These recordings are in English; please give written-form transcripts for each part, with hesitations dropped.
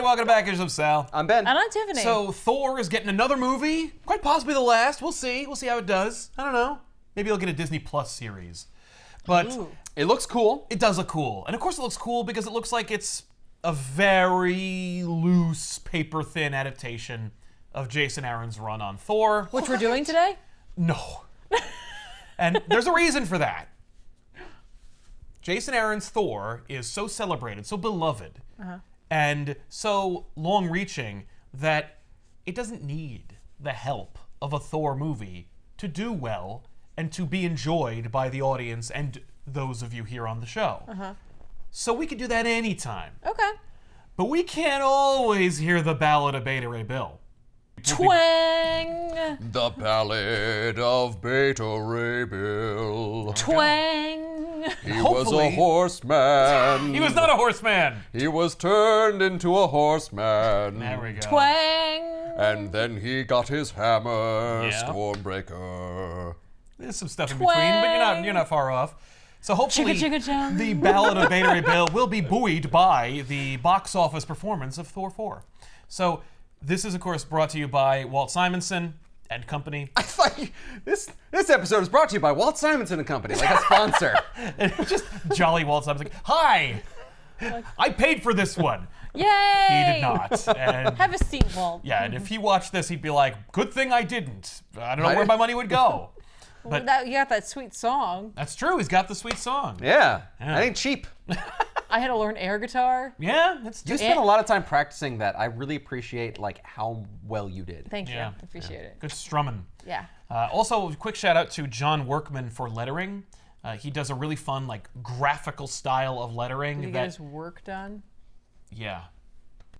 everybody. Welcome back. Here's Sal. I'm Ben. And I'm Tiffany. So Thor is getting another movie, quite possibly the last. We'll see. We'll see how it does. I don't know. Maybe he'll get a Disney Plus series. But it looks cool. It does look cool. And of course it looks cool because it looks like it's a very loose, paper-thin adaptation of Jason Aaron's run on Thor. Which we're doing today? No. And there's a reason for that. Jason Aaron's Thor is so celebrated, so beloved, and so long-reaching that it doesn't need the help of a Thor movie to do well and to be enjoyed by the audience and those of you here on the show. So we could do that anytime. Okay. But we can't always hear the Ballad of Beta Ray Bill. Twang! The Ballad of Beta Ray Bill. Twang! He Hopefully- was a horseman. He was not a horseman. He was turned into a horseman. There we go. Twang! And then he got his hammer, Yeah. Stormbreaker. There's some stuff in between, but you're not far off. So hopefully, Chicka, chicka, chum. the Ballad of Beta Ray Bill will be buoyed by the box office performance of Thor 4. So this is, of course, brought to you by Walt Simonson and Company. I thought this episode is brought to you by Walt Simonson and Company, like a sponsor. And just jolly Walt Simonson. Hi, I paid for this one. Yay! He did not. And Have a seat, Walt. yeah, and if he watched this, he'd be like, "Good thing I didn't. I don't know where my money would go." Well, But you got that sweet song. that's true. He's got the sweet song. Yeah, Yeah. that ain't cheap. I had to learn air guitar. Yeah, that's You just spent a lot of time practicing that. I really appreciate how well you did. Thank you. Yeah. I appreciate it. good strumming. Yeah. Also, a quick shout out to John Workman for lettering. He does a really fun, graphical style of lettering. Did you get his work done? Yeah.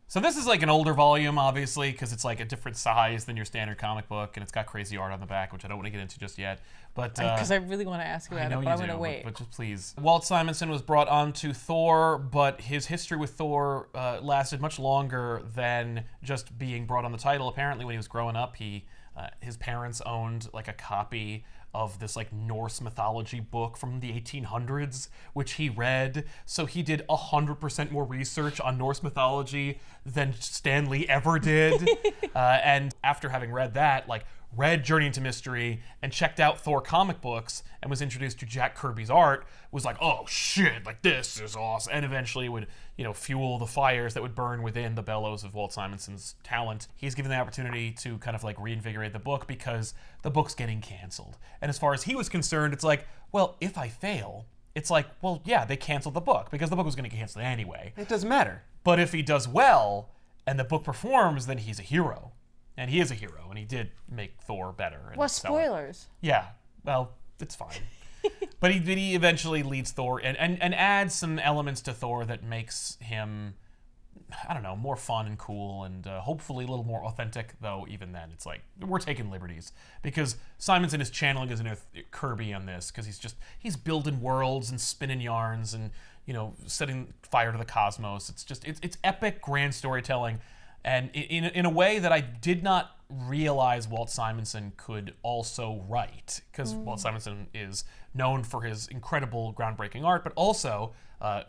So this is like an older volume, obviously, because it's like a different size than your standard comic book, and it's got crazy art on the back, which I don't want to get into just yet. But Because I really want to ask you I about know it, you but I'm do, going to wait. but just please. Walt Simonson was brought on to Thor, but his history with Thor lasted much longer than just being brought on the title. Apparently, when he was growing up, his parents owned a copy of this Norse mythology book from the 1800s, which he read. So he did 100% more research on Norse mythology than Stan Lee ever did. And after having read that, read Journey into Mystery and checked out Thor comic books and was introduced to Jack Kirby's art, was like, oh shit, this is awesome. And eventually would, fuel the fires that would burn within the bellows of Walt Simonson's talent. He's given the opportunity to kind of reinvigorate the book because the book's getting canceled. And as far as he was concerned, it's well, if I fail, it's well, yeah, they canceled the book because the book was going to get canceled anyway. It doesn't matter. But if he does well and the book performs, then he's a hero. And he is a hero, and he did make Thor better. And What sell it. spoilers? Yeah, well, it's fine. But he eventually leads Thor and adds some elements to Thor that makes him, I don't know, more fun and cool and hopefully a little more authentic, though even then it's we're taking liberties. Because Simonson is channeling his inner Kirby on this, because he's building worlds and spinning yarns and, setting fire to the cosmos. It's epic, grand storytelling. And in a way that I did not realize Walt Simonson could also write, because Walt Simonson is known for his incredible, groundbreaking art, but also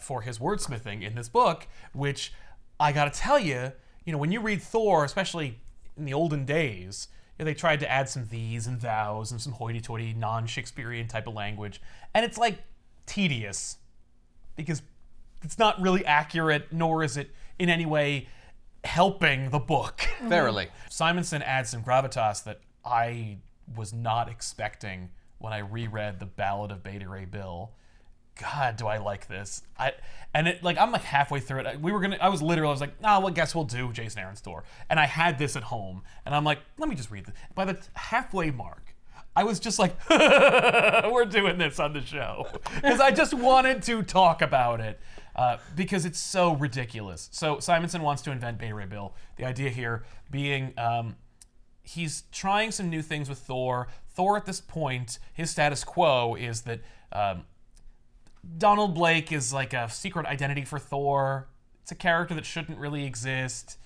for his wordsmithing in this book, which I gotta tell you, when you read Thor, especially in the olden days, they tried to add some these and thous and some hoity-toity, non-Shakespearean type of language, and it's tedious, because it's not really accurate, nor is it in any way helping the book. Verily. Simonson adds some gravitas that I was not expecting when I reread the Ballad of Beta Ray Bill. God, do I like this. I'm halfway through it. I was I guess we'll do Jason Aaron's Thor. And I had this at home, and I'm let me just read this. By the halfway mark, I was just we're doing this on the show. Because I just wanted to talk about it. Because it's so ridiculous. So Simonson wants to invent Beta Ray Bill. The idea here being he's trying some new things with Thor. Thor at this point, his status quo is that Donald Blake is a secret identity for Thor. It's a character that shouldn't really exist.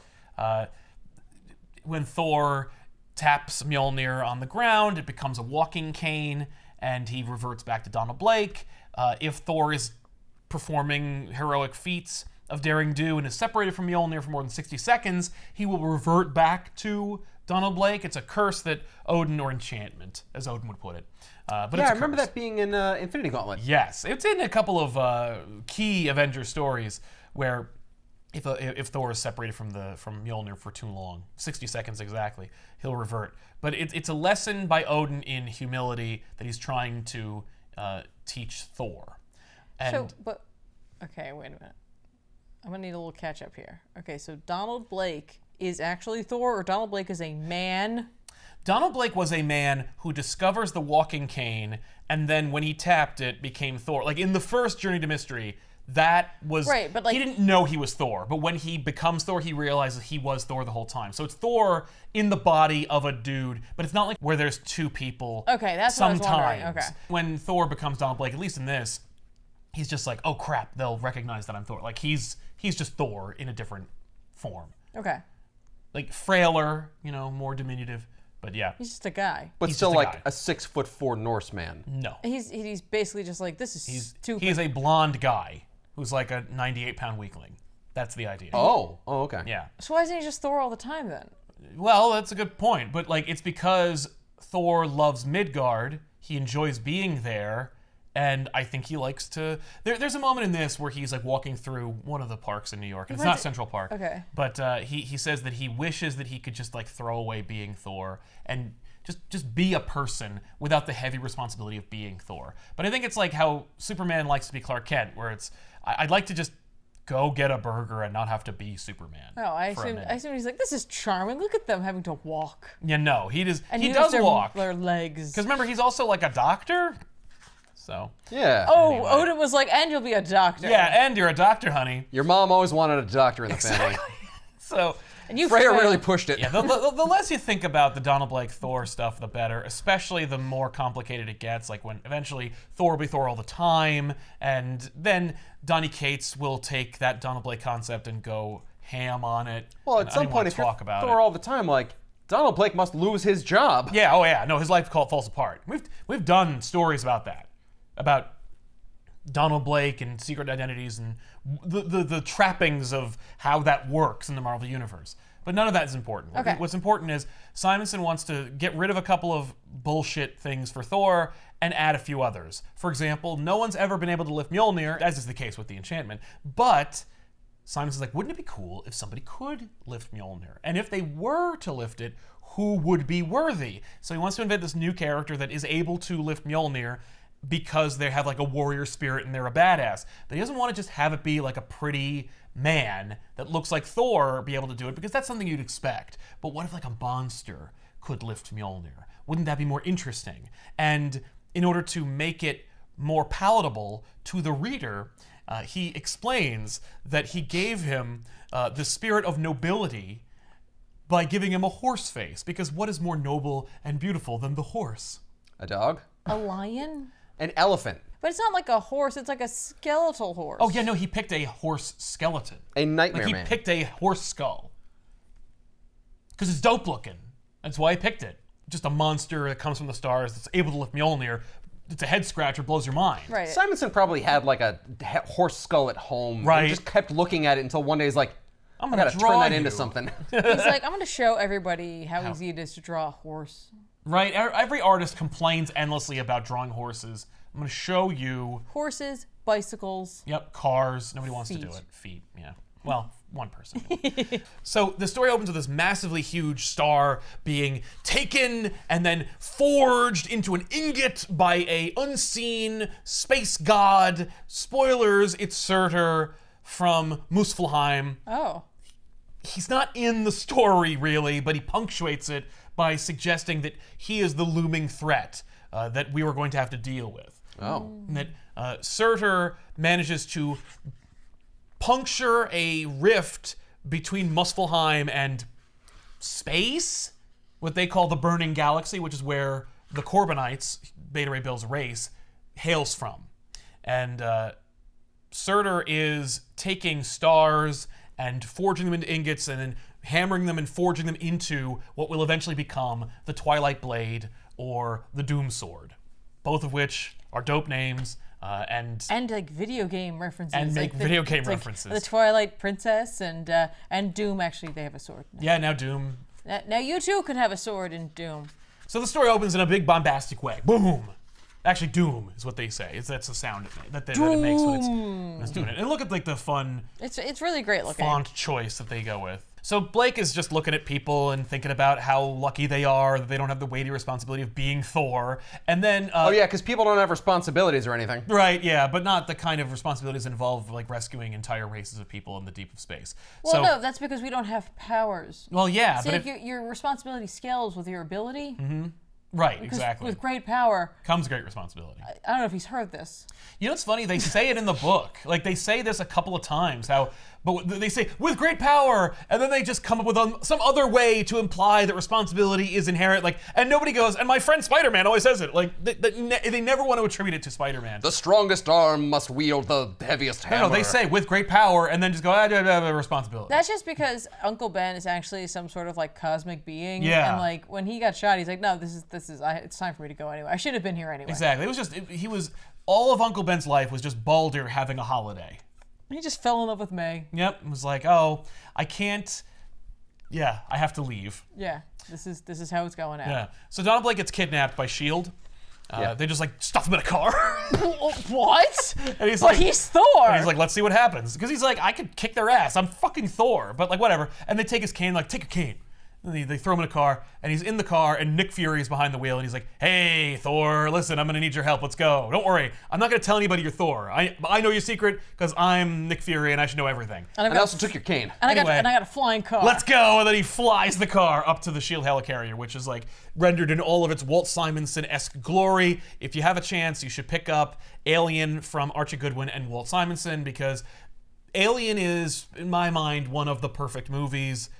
When Thor taps Mjolnir on the ground, it becomes a walking cane, and he reverts back to Donald Blake. If Thor is performing heroic feats, of daring do and is separated from Mjolnir for more than 60 seconds, he will revert back to Donald Blake. It's a curse that Odin, or enchantment, as Odin would put it. But Yeah, it's I a remember curse. that being in Infinity Gauntlet. Yes, it's in a couple of key Avengers stories where if Thor is separated from Mjolnir for too long, 60 seconds exactly, he'll revert. But it's a lesson by Odin in humility that he's trying to teach Thor. And Okay, wait a minute. I'm gonna need a little catch up here. Okay, so Donald Blake is actually Thor, or Donald Blake is a man? Donald Blake was a man who discovers the walking cane, and then when he tapped it, became Thor. Like in the first Journey to Mystery, that was Right, but, like, he didn't know he was Thor, but when he becomes Thor, he realizes he was Thor the whole time. So it's Thor in the body of a dude, but it's not like where there's two people. Okay, that's what I was sometimes. wondering. Okay. When Thor becomes Donald Blake, at least in this, he's just like, oh crap, they'll recognize that I'm Thor. Like he's just Thor in a different form. Okay. Like frailer, more diminutive, but yeah. He's just a guy. But He's still just a like guy. a 6'4" Norseman. No. He's basically just like, this is stupid. He's a blonde guy who's like a 98-pound weakling. That's the idea. Oh, okay. Yeah. So why isn't he just Thor all the time then? Well, that's a good point, but like it's because Thor loves Midgard. He enjoys being there, and I think he likes to. There's a moment in this where he's like walking through one of the parks in New York, and it's not Central Park. Okay. But he says that he wishes that he could just like throw away being Thor and just be a person without the heavy responsibility of being Thor. But I think it's like how Superman likes to be Clark Kent, where it's I'd like to just go get a burger and not have to be Superman. Oh, I for a assume minute. he's like, this is charming. Look at them having to walk. Yeah, no, he does. And He use does their, walk. their legs. Because remember, he's also like a doctor. So. Yeah. Oh, Anyway. Odin was like, and you'll be a doctor. Yeah, and you're a doctor, honey. Your mom always wanted a doctor in the family. So. And you Freya failed. really pushed it. Yeah, the less you think about the Donald Blake Thor stuff, the better. Especially the more complicated it gets. Like when eventually Thor will be Thor all the time, and then Donny Cates will take that Donald Blake concept and go ham on it. Well, And at I some don't point, wanna if you're talk about Thor it. all the time, like Donald Blake must lose his job. Yeah, oh yeah, no, his life falls apart. We've done stories about that, about Donald Blake and secret identities and the trappings of how that works in the Marvel universe. But none of that is important. Okay. What's important is Simonson wants to get rid of a couple of bullshit things for Thor and add a few others. For example, no one's ever been able to lift Mjolnir, as is the case with the enchantment. But Simonson's like, wouldn't it be cool if somebody could lift Mjolnir? And if they were to lift it, who would be worthy? So he wants to invent this new character that is able to lift Mjolnir because they have like a warrior spirit and they're a badass. But he doesn't want to just have it be like a pretty man that looks like Thor be able to do it, because that's something you'd expect. But what if like a monster could lift Mjolnir? Wouldn't that be more interesting? And in order to make it more palatable to the reader, he explains that he gave him the spirit of nobility by giving him a horse face, because what is more noble and beautiful than the horse? A dog? A lion? An elephant? But it's not like a horse, it's like a skeletal horse. Oh yeah, no, he picked a horse skeleton. A nightmare Like he man? picked a horse skull. Because it's dope looking. That's why he picked it. Just a monster that comes from the stars that's able to lift Mjolnir. It's a head scratcher, blows your mind. Right. Simonson probably had like a horse skull at home. Right. And just kept looking at it until one day he's like, I'm I gonna gotta draw turn that you. into something. He's like, I'm going to show everybody how easy it is to draw a horse. Right? Every artist complains endlessly about drawing horses. I'm going to show you. Horses, bicycles. Yep, cars. Nobody wants to do Feet. it. Feet, yeah. Well, one person. So the story opens with this massively huge star being taken and then forged into an ingot by a unseen space god. Spoilers, it's Surtur from Muspelheim. Oh. He's not in the story really, but he punctuates it by suggesting that he is the looming threat that we were going to have to deal with. Oh. And that Surtur manages to puncture a rift between Muspelheim and space, what they call the Burning Galaxy, which is where the Corbinites, Beta Ray Bill's race, hails from. And Surtur is taking stars and forging them into ingots and then hammering them and forging them into what will eventually become the Twilight Blade or the Doom Sword, both of which are dope names. and like video game references. And make like video game it's references. Like the Twilight Princess and Doom. Actually, they have a sword. Yeah, now Doom. Now you too can have a sword in Doom. So the story opens in a big bombastic way. Boom. Actually, Doom is what they say. That's the sound that it makes when it's doing it. And look at like the fun. It's really great looking. Font choice that they go with. So Blake is just looking at people and thinking about how lucky they are that they don't have the weighty responsibility of being Thor. And then Oh yeah, because people don't have responsibilities or anything. right, yeah, but not the kind of responsibilities involved like rescuing entire races of people in the deep of space. Well, no, that's because we don't have powers. Well, yeah, See, but like your responsibility scales with your ability. right, Because exactly. with great power Comes great responsibility. I don't know if he's heard this. You know what's funny? They say it in the book. Like they say this a couple of times. But they say with great power, and then they just come up with some other way to imply that responsibility is inherent. Like, and nobody goes. And my friend Spider-Man always says it. Like they never want to attribute it to Spider-Man. The strongest arm must wield the heaviest hammer. No, they say with great power, and then just go responsibility. That's just because Uncle Ben is actually some sort of like cosmic being. Yeah. And like when he got shot, he's like, no, it's time for me to go anyway. I should have been here anyway. Exactly. It was just he was all of Uncle Ben's life was just Baldur having a holiday. He just fell in love with May. Yep. It was like, oh, I can't. Yeah, I have to leave. Yeah. This is how it's going out. Yeah. So Donald Blake gets kidnapped by S.H.I.E.L.D. They just like stuff him in a car. What? And he's But like, he's Thor. And he's like, let's see what happens. Because he's like, I could kick their ass. I'm fucking Thor. But like, whatever. And they take his cane, like, take a cane. And they throw him in a car, and he's in the car, and Nick Fury is behind the wheel, and he's like, hey, Thor, listen, I'm gonna need your help. Let's go. Don't worry. I'm not gonna tell anybody you're Thor. I know your secret, because I'm Nick Fury, and I should know everything. And I also took your cane. And Anyway. I got a flying car. Let's go. And then he flies the car up to the S.H.I.E.L.D. helicarrier, which is like rendered in all of its Walt Simonson-esque glory. If you have a chance, you should pick up Alien from Archie Goodwin and Walt Simonson, because Alien is, in my mind, one of the perfect movies.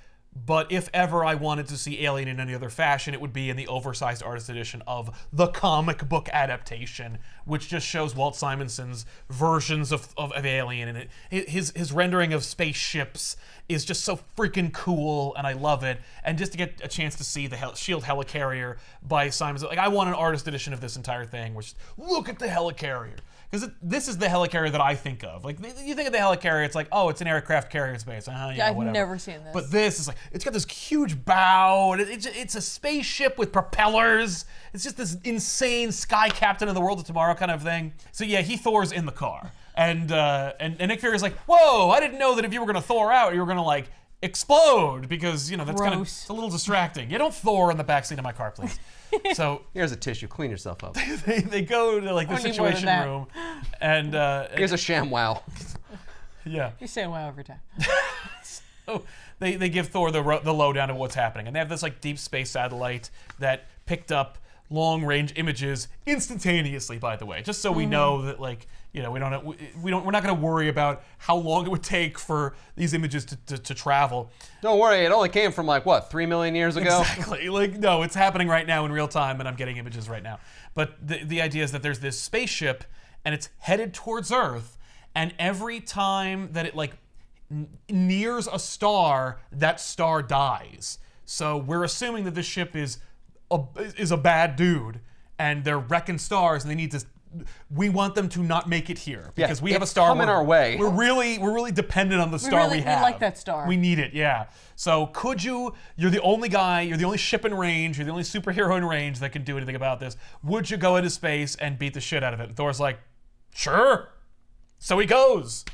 But if ever I wanted to see Alien in any other fashion, it would be in the oversized artist edition of the comic book adaptation, which just shows Walt Simonson's versions of Alien. And his rendering of spaceships is just so freaking cool, and I love it. And just to get a chance to see the S.H.I.E.L.D. helicarrier by Simonson, like I want an artist edition of this entire thing, which look at the helicarrier. Because this is the helicarrier that I think of. Like, you think of the helicarrier, it's like, oh, it's an aircraft carrier in space. Yeah, I've whatever. never seen this. But this is like, it's got this huge bow, and it's a spaceship with propellers. It's just this insane sky captain of the world of tomorrow kind of thing. So yeah, he Thor's in the car. And Nick Fury's like, whoa, I didn't know that if you were going to Thor out, you were going to like explode, because, you know, that's kind of a little distracting. You don't Thor in the backseat of my car, please. So Here's a tissue. Clean yourself up. they go to like the I need more than situation that. room, and Here's a sham wow. yeah. You're saying wow every time. So they give Thor the lowdown of what's happening, and they have this like deep space satellite that picked up long-range images instantaneously. By the way, just so we know that, like, you know, we're not going to worry about how long it would take for these images to travel. Don't worry, it only came from like what, 3 million years ago? Exactly. Like, no, it's happening right now in real time, and I'm getting images right now. But the idea is that there's this spaceship, and it's headed towards Earth, and every time that it like nears a star, that star dies. So we're assuming that this ship is a bad dude, and they're wrecking stars, and they need to. We want them to not make it here, because we have a star coming our way. We're really dependent on the star we have. We like that star. We need it, yeah. So could you? You're the only guy. You're the only ship in range. You're the only superhero in range that can do anything about this. Would you go into space and beat the shit out of it? And Thor's like, sure. So he goes.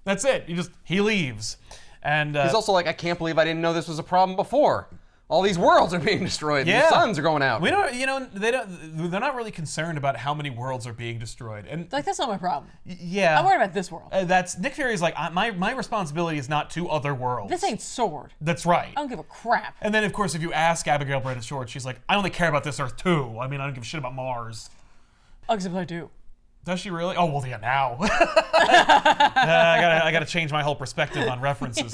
That's it. He leaves, and He's also like, I can't believe I didn't know this was a problem before. All these worlds are being destroyed. Yeah. The suns are going out. we don't. You know, they're not really concerned about how many worlds are being destroyed, and Like, that's not my problem. yeah, I'm worried about this world. that's Nick Fury's like, my responsibility is not to other worlds. This ain't Sword. That's right. I don't give a crap. And then, of course, if you ask Abigail Brandon Short, she's like, I only care about this Earth too. I mean, I don't give a shit about Mars. Except I do. Does she really? Oh, well, yeah, now. I gotta change my whole perspective on references.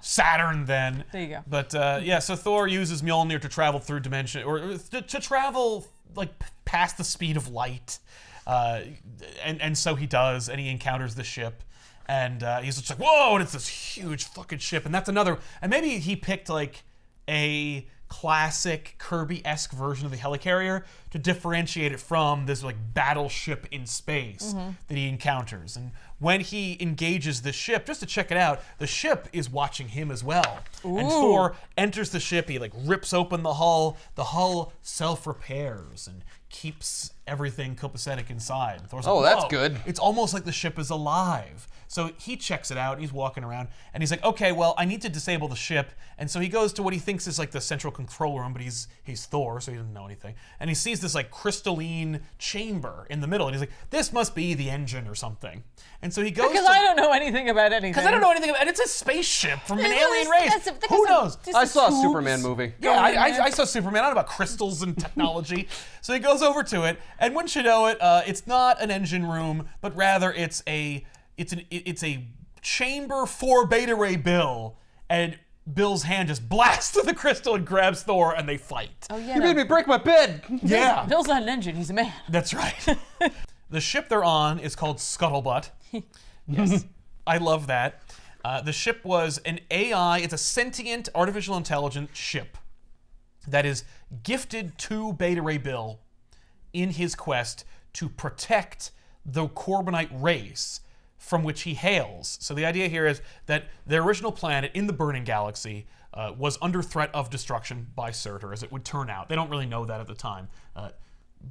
Saturn, then. There you go. But, yeah, so Thor uses Mjolnir to travel through dimension, or to travel, like, past the speed of light. And so he does, and he encounters the ship. And he's just like, whoa, and it's this huge fucking ship. And that's another, and maybe he picked, like, a classic Kirby-esque version of the helicarrier to differentiate it from this like battleship in space that he encounters. And when he engages the ship, just to check it out, the ship is watching him as well. Ooh. And Thor enters the ship, he like rips open the hull self-repairs and keeps everything copacetic inside. Thor's like, Oh, that's "Whoa, good." It's almost like the ship is alive. So he checks it out, and he's walking around, and he's like, okay, well, I need to disable the ship. And so he goes to what he thinks is like the central control room, but he's Thor, so he doesn't know anything. And he sees this like crystalline chamber in the middle, and he's like, this must be the engine or something. And so he goes Because I don't know anything about anything. Because I don't know anything about it. It's a spaceship from an alien race. That's Who knows? I saw a Superman movie. Yeah, I saw Superman. I don't know about crystals and technology. So he goes over to it, and wouldn't you know it, it's not an engine room, but rather it's a chamber for Beta Ray Bill, and Bill's hand just blasts through the crystal and grabs Thor, and they fight. Oh yeah. You made me break my bed. Yeah, Bill's not an engine. He's a man. that's right. The ship they're on is called Scuttlebutt. Yes, I love that. The ship was an AI. It's a sentient artificial intelligence ship that is gifted to Beta Ray Bill in his quest to protect the Corbinite race from which he hails. So the idea here is that their original planet in the burning galaxy was under threat of destruction by Surtur, as it would turn out. They don't really know that at the time.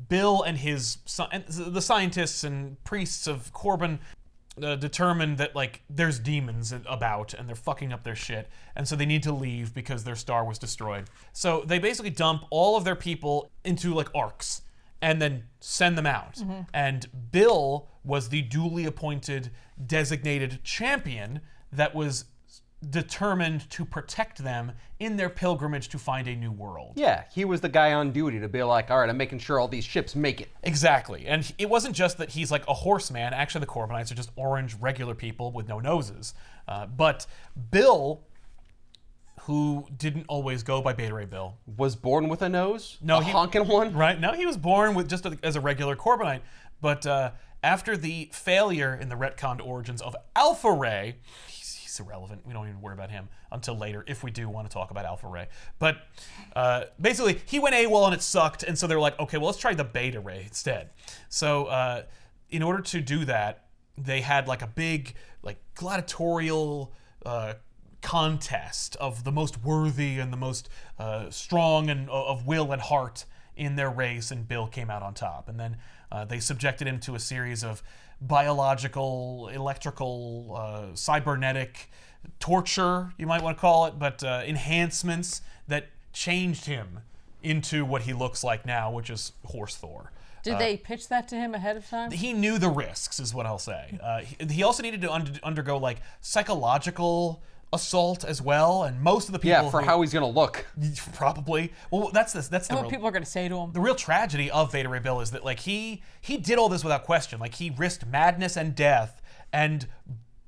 Bill and the scientists and priests of Corbin determined that like there's demons about and they're fucking up their shit, and so they need to leave because their star was destroyed. So they basically dump all of their people into like arcs and then send them out. And Bill was the duly appointed designated champion that was determined to protect them in their pilgrimage to find a new world. Yeah, he was the guy on duty to be like, all right, I'm making sure all these ships make it. Exactly. And it wasn't just that he's like a horseman. Actually, the Corbinites are just orange, regular people with no noses. But Bill, who didn't always go by Beta Ray Bill. Was born with a nose? No, a honking one? Right. No, he was born with just as a regular Corbinite. But after the failure in the retconned origins of Alpha Ray, he's irrelevant. We don't even worry about him until later, if we do want to talk about Alpha Ray. But basically, he went AWOL and it sucked, and so they were like, okay, well, let's try the Beta Ray instead. So in order to do that, they had like a big like gladiatorial contest of the most worthy and the most strong and of will and heart in their race, and Bill came out on top. And then they subjected him to a series of biological, electrical, cybernetic torture, you might want to call it, but enhancements that changed him into what he looks like now, which is Horse Thor. Did they pitch that to him ahead of time? He knew the risks, is what I'll say. He also needed to undergo like psychological assault as well, and most of the people Yeah, for how he's gonna look. probably. Well, that's the And what real, people are going to say to him. the real tragedy of Beta Ray Bill is that like he did all this without question. Like he risked madness and death and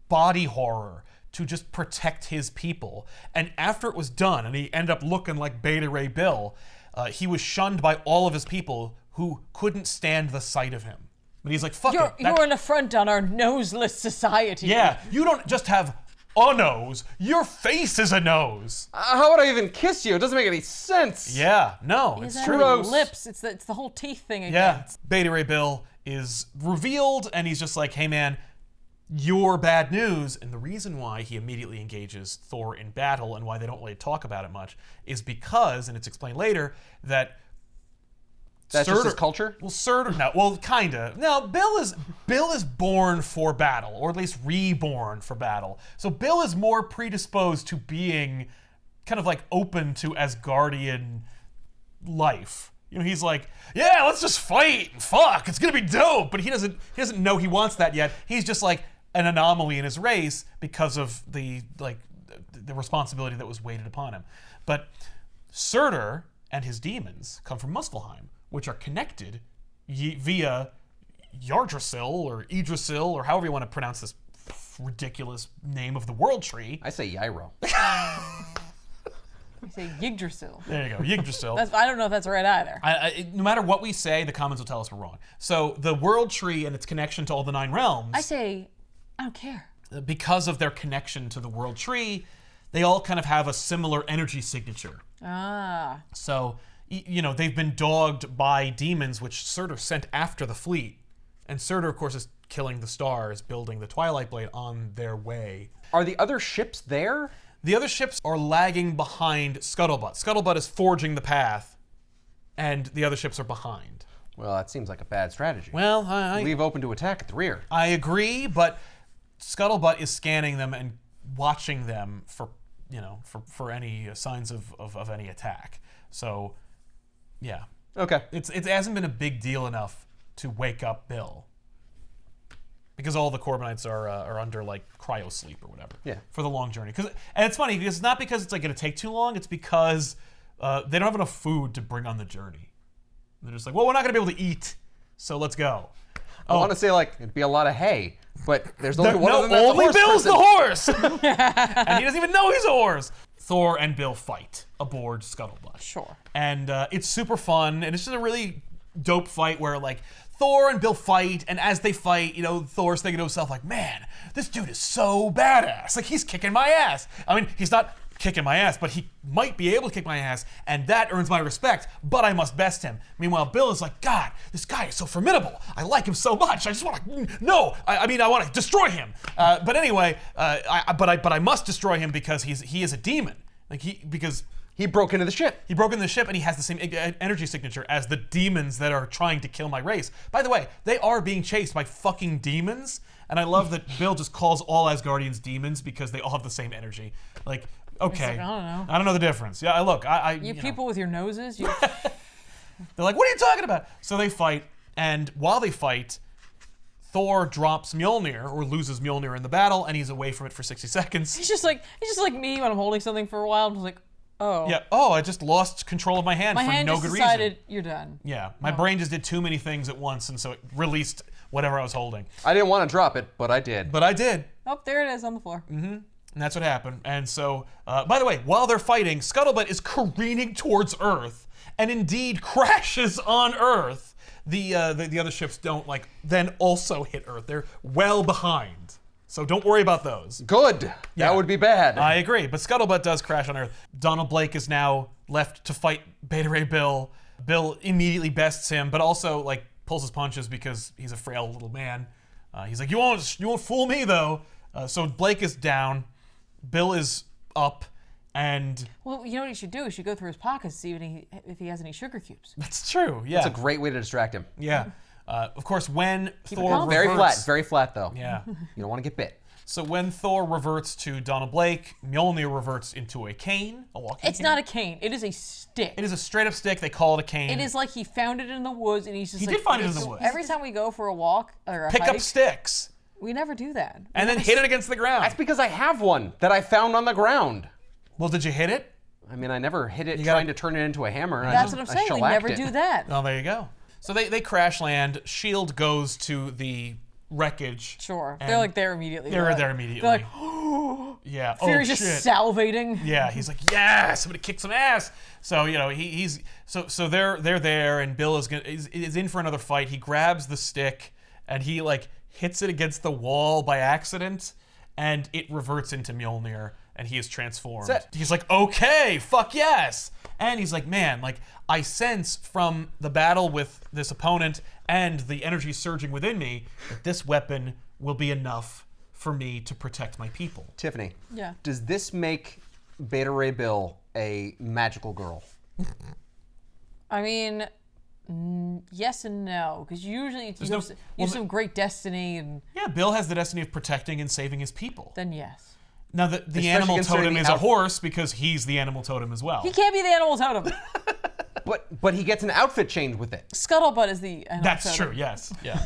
body horror to just protect his people. And after it was done, and he ended up looking like Beta Ray Bill, he was shunned by all of his people who couldn't stand the sight of him. But he's like, fuck it. You're an affront on our noseless society. Yeah, you don't just have a nose, your face is a nose. How would I even kiss you? It doesn't make any sense. Yeah, no, He has it's that true. lips. It's the whole teeth thing again. Yeah, Beta Ray Bill is revealed, and he's just like, hey man, you're bad news. And the reason why he immediately engages Thor in battle and why they don't really talk about it much is because, and it's explained later, that That's just his culture? Well, Surtur, no, well, kinda. No, Bill is born for battle, or at least reborn for battle. So Bill is more predisposed to being kind of like open to Asgardian life. You know, he's like, yeah, let's just fight and fuck, it's gonna be dope. But he doesn't know he wants that yet. He's just like an anomaly in his race because of the responsibility that was weighted upon him. But Surtur and his demons come from Muspelheim, which are connected via Yggdrasil or Idrisil or however you want to pronounce this ridiculous name of the world tree. I say Gyro. You say Yggdrasil. There you go, Yggdrasil. I don't know if that's right either. No matter what we say, the comments will tell us we're wrong. So the world tree and its connection to all the 9 realms, I say, I don't care. because of their connection to the world tree, they all kind of have a similar energy signature. Ah. So, they've been dogged by demons, which Surtur sent after the fleet. And Surtur, of course, is killing the stars, building the Twilight Blade on their way. Are the other ships there? The other ships are lagging behind Scuttlebutt. Scuttlebutt is forging the path, and the other ships are behind. Well, that seems like a bad strategy. Well, Leave open to attack at the rear. I agree, but Scuttlebutt is scanning them and watching them for any signs of any attack. So, yeah. Okay. It hasn't been a big deal enough to wake up Bill. Because all the Corbinites are under like cryo sleep or whatever. Yeah. For the long journey. And it's funny because it's not because it's like going to take too long. It's because they don't have enough food to bring on the journey. They're just like, well, we're not going to be able to eat, so let's go. I want to say like it'd be a lot of hay, but there's only one of them No, that's a only horse Bill's person. the horse, and he doesn't even know he's a horse. Thor and Bill fight aboard Scuttlebutt. Sure. And it's super fun, and it's just a really dope fight where like Thor and Bill fight, and as they fight, Thor's thinking to himself like, man, this dude is so badass. Like, he's kicking my ass. I mean, he's not kicking my ass, but he might be able to kick my ass, and that earns my respect, but I must best him. Meanwhile, Bill is like, God, this guy is so formidable. I like him so much. I just want to, I want to destroy him. But anyway, I must destroy him because he is a demon. Because he broke into the ship. He broke into the ship, and he has the same energy signature as the demons that are trying to kill my race. By the way, they are being chased by fucking demons, and I love that Bill just calls all Asgardians demons because they all have the same energy. Like, okay, like, I don't know. I don't know the difference. Yeah, look, You people with your noses, you... They're like, what are you talking about? So they fight, and while they fight, Thor drops Mjolnir, or loses Mjolnir in the battle, and he's away from it for 60 seconds. He's just like me when I'm holding something for a while. I'm just like, oh. Yeah. Oh, I just lost control of my hand My for hand no just good decided reason. you're done. Yeah. My brain just did too many things at once, and so it released whatever I was holding. I didn't want to drop it, but I did. But I did. Oh, there it is on the floor. Mm-hmm. And that's what happened. And so, by the way, while they're fighting, Scuttlebutt is careening towards Earth, and indeed crashes on Earth. The other ships don't then also hit Earth. They're well behind. So don't worry about those. Good. Yeah. That would be bad. I agree, but Scuttlebutt does crash on Earth. Donald Blake is now left to fight Beta Ray Bill. Bill immediately bests him, but also pulls his punches because he's a frail little man. He's like, you won't fool me though. So Blake is down, Bill is up, and well, you know what he should do? He should go through his pockets to see if he has any sugar cubes. that's true. Yeah, That's a great way to distract him. yeah. Of course, when Thor calm. reverts, Very flat though. yeah. You don't want to get bit. So when Thor reverts to Donald Blake, Mjolnir reverts into a cane, a walking It's cane. not a cane. It is a stick. It is a straight up stick. They call it a cane. It is like he found it in the woods, and he's just He like... did find it in the woods. Every time we go for a walk or a Pick hike, up sticks we never do that. and then hit it against the ground. That's because I have one that I found on the ground. Well, did you hit it? I mean, I never hit it gotta- trying to turn it into a hammer. That's what I'm saying. We never do that. Oh, there you go. So they crash land. S.H.I.E.L.D. goes to the wreckage. Sure. and They're there immediately. They're there immediately. They're like, yeah. Fury's Oh, just shit. salivating. Yeah, he's like, yeah, somebody kick some ass. So he's they're there, and Bill is in for another fight. He grabs the stick and he hits it against the wall by accident, and it reverts into Mjolnir, and he is transformed. That's it. He's like, okay, fuck yes. And he's like, man, I sense from the battle with this opponent and the energy surging within me that this weapon will be enough for me to protect my people. Tiffany. Yeah. Does this make Beta Ray Bill a magical girl? I mean, yes and no, because usually you have some great destiny, and Yeah, Bill has the destiny of protecting and saving his people. then yes. Now, the animal considering totem the is a outfit. horse because he's the animal totem as well. He can't be the animal totem. But he gets an outfit change with it. Scuttlebutt is the animal That's totem. true, yes. Yeah.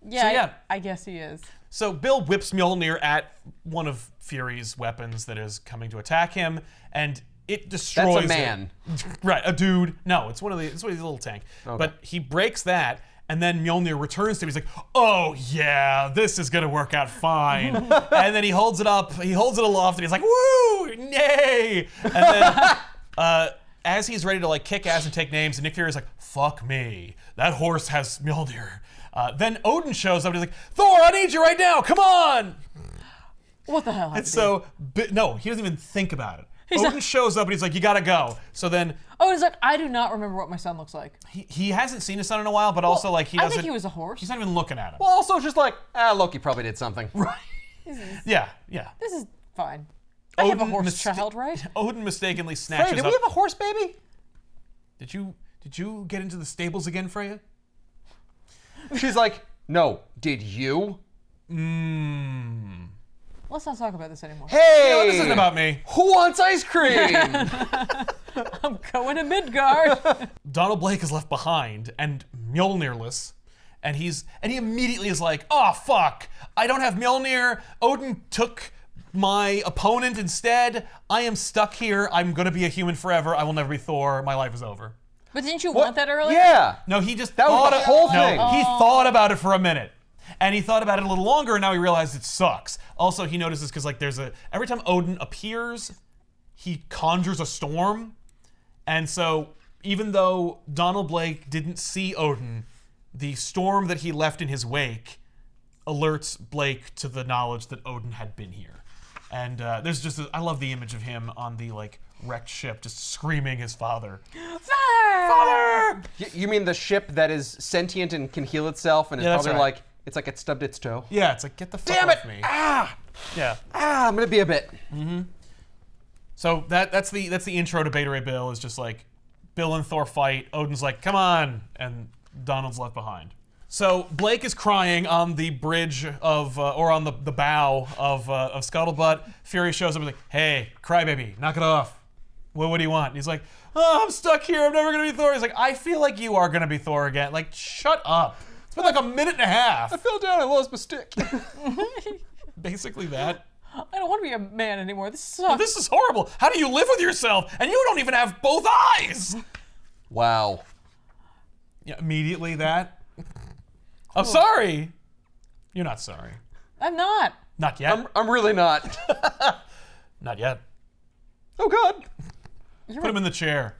Yeah, yeah. I guess he is. So Bill whips Mjolnir at one of Fury's weapons that is coming to attack him, and it destroys That's a man. it. Right, a dude. No, it's one of these little tank. Okay. But he breaks that, and then Mjolnir returns to him. He's like, oh yeah, this is gonna work out fine. And then he holds it up, he holds it aloft, and he's like, woo, nay! And then as he's ready to kick ass and take names, and Nick Fury's like, fuck me, that horse has Mjolnir. Then Odin shows up and he's like, Thor, I need you right now, come on! What the hell? And so, no, he doesn't even think about it. Odin shows up and he's like, you gotta go. So then... Oh, he's like, I do not remember what my son looks like. He hasn't seen his son in a while, but also like he doesn't... I think he was a horse. He's not even looking at him. Well, also just like, Loki probably did something. Right. Yeah. This is fine. I have a horse child, right? Odin mistakenly snatches Freya, did up... we have a horse baby? Did you get into the stables again, Freya? She's like, no, did you? Let's not talk about this anymore. Hey! This isn't about me. Who wants ice cream? I'm going to Midgard. Donald Blake is left behind and Mjolnirless, and he immediately is like, oh fuck, I don't have Mjolnir. Odin took my opponent instead. I am stuck here. I'm gonna be a human forever. I will never be Thor. My life is over. But didn't you want that earlier? Yeah. No, he just That was thought the whole thing. No, he thought about it for a minute. And he thought about it a little longer, and now he realized it sucks. Also, he notices because like every time Odin appears, he conjures a storm. And so even though Donald Blake didn't see Odin, the storm that he left in his wake alerts Blake to the knowledge that Odin had been here. And there's just I love the image of him on the like wrecked ship, just screaming his father. Father! You mean the ship that is sentient and can heal itself, and it's that's probably right. like, it's like it stubbed its toe? Yeah, it's like, get the fuck Damn off it! me. Ah! Yeah. I'm gonna be a bit. So that's the intro to Beta Ray Bill, is just like Bill and Thor fight. Odin's like, come on, and Donald's left behind. So Blake is crying on the bridge of, or on the bow of Scuttlebutt. Fury shows up and is like, hey, crybaby, knock it off. What do you want? And he's like, oh, I'm stuck here. I'm never gonna be Thor. He's like, I feel like you are gonna be Thor again. Like, shut up. It's been like a minute and a half. I fell down. I lost my stick. Basically that. I don't want to be a man anymore. This sucks. This is horrible. How do you live with yourself? And you don't even have both eyes. Wow. Yeah, immediately that. I'm sorry. You're not sorry. I'm not. Not yet. I'm really not. Not yet. Oh God. Put him in the chair.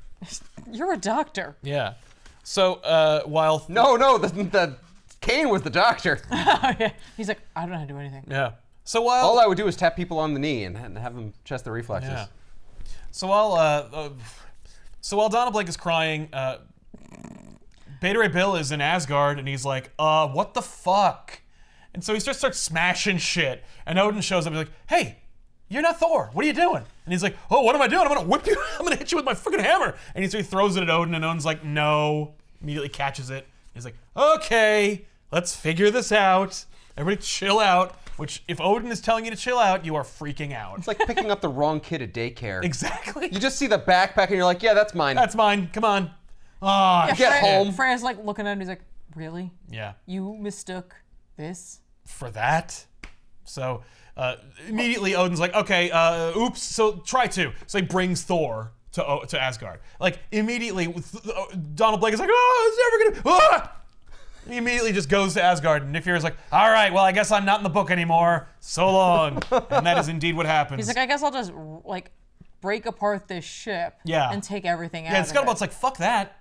You're a doctor. Yeah. So while No, the Kane was the doctor. Oh, yeah. He's like, I don't know how to do anything. yeah. So while All I would do is tap people on the knee and have them test their reflexes. yeah. So while Donald Blake is crying, Beta Ray Bill is in Asgard and he's like, what the fuck? And so he starts smashing shit. And Odin shows up and he's like, hey, you're not Thor. What are you doing? And he's like, oh, what am I doing? I'm gonna whip you. I'm gonna hit you with my freaking hammer. And he throws it at Odin, and Odin's like, no. Immediately catches it. He's like, okay, let's figure this out. Everybody chill out. Which, if Odin is telling you to chill out, you are freaking out. It's like picking up the wrong kid at daycare. Exactly. You just see the backpack and you're like, yeah, that's mine. That's mine. Come on. Ah, Yeah, Get home. Freya's like looking at him. He's like, really? yeah. You mistook this? For that. So immediately Odin's like, okay, oops. So try to. So he brings Thor to Asgard. Like immediately, Donald Blake is like, oh, it's never gonna. Ah! He immediately just goes to Asgard, and Nick Fury's like, all right, well, I guess I'm not in the book anymore. So long. And that is indeed what happens. He's like, I guess I'll just like break apart this ship. Yeah. And take everything out. Yeah, and of Scuttlebutt's it. like, fuck that.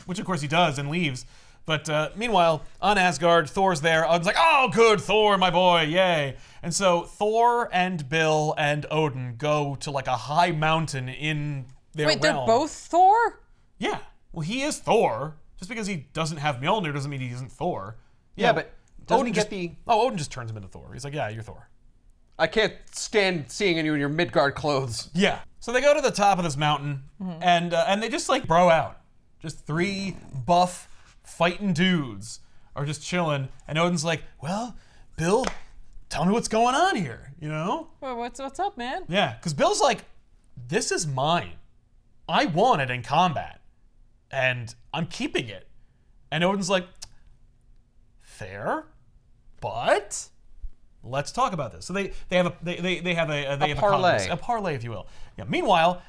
Which, of course, he does and leaves. But meanwhile, on Asgard, Thor's there. Odin's like, oh, good, Thor, my boy, yay. And so Thor and Bill and Odin go to like a high mountain in their Wait, realm. they're both Thor? Yeah. Well, he is Thor. Just because he doesn't have Mjolnir doesn't mean he isn't Thor. Yeah, but doesn't he just, get the... Oh, Odin just turns him into Thor. He's like, yeah, you're Thor. I can't stand seeing you in your Midgard clothes. Yeah. So they go to the top of this mountain, and they just like bro out. Just three buff fighting dudes are just chilling, and Odin's like, well, Bill, tell me what's going on here, you know? Well, what's up, man? Yeah, because Bill's like, this is mine. I won it in combat, and I'm keeping it. And Odin's like, fair, but let's talk about this. So they have a parlay. a parlay, if you will. Yeah. Meanwhile,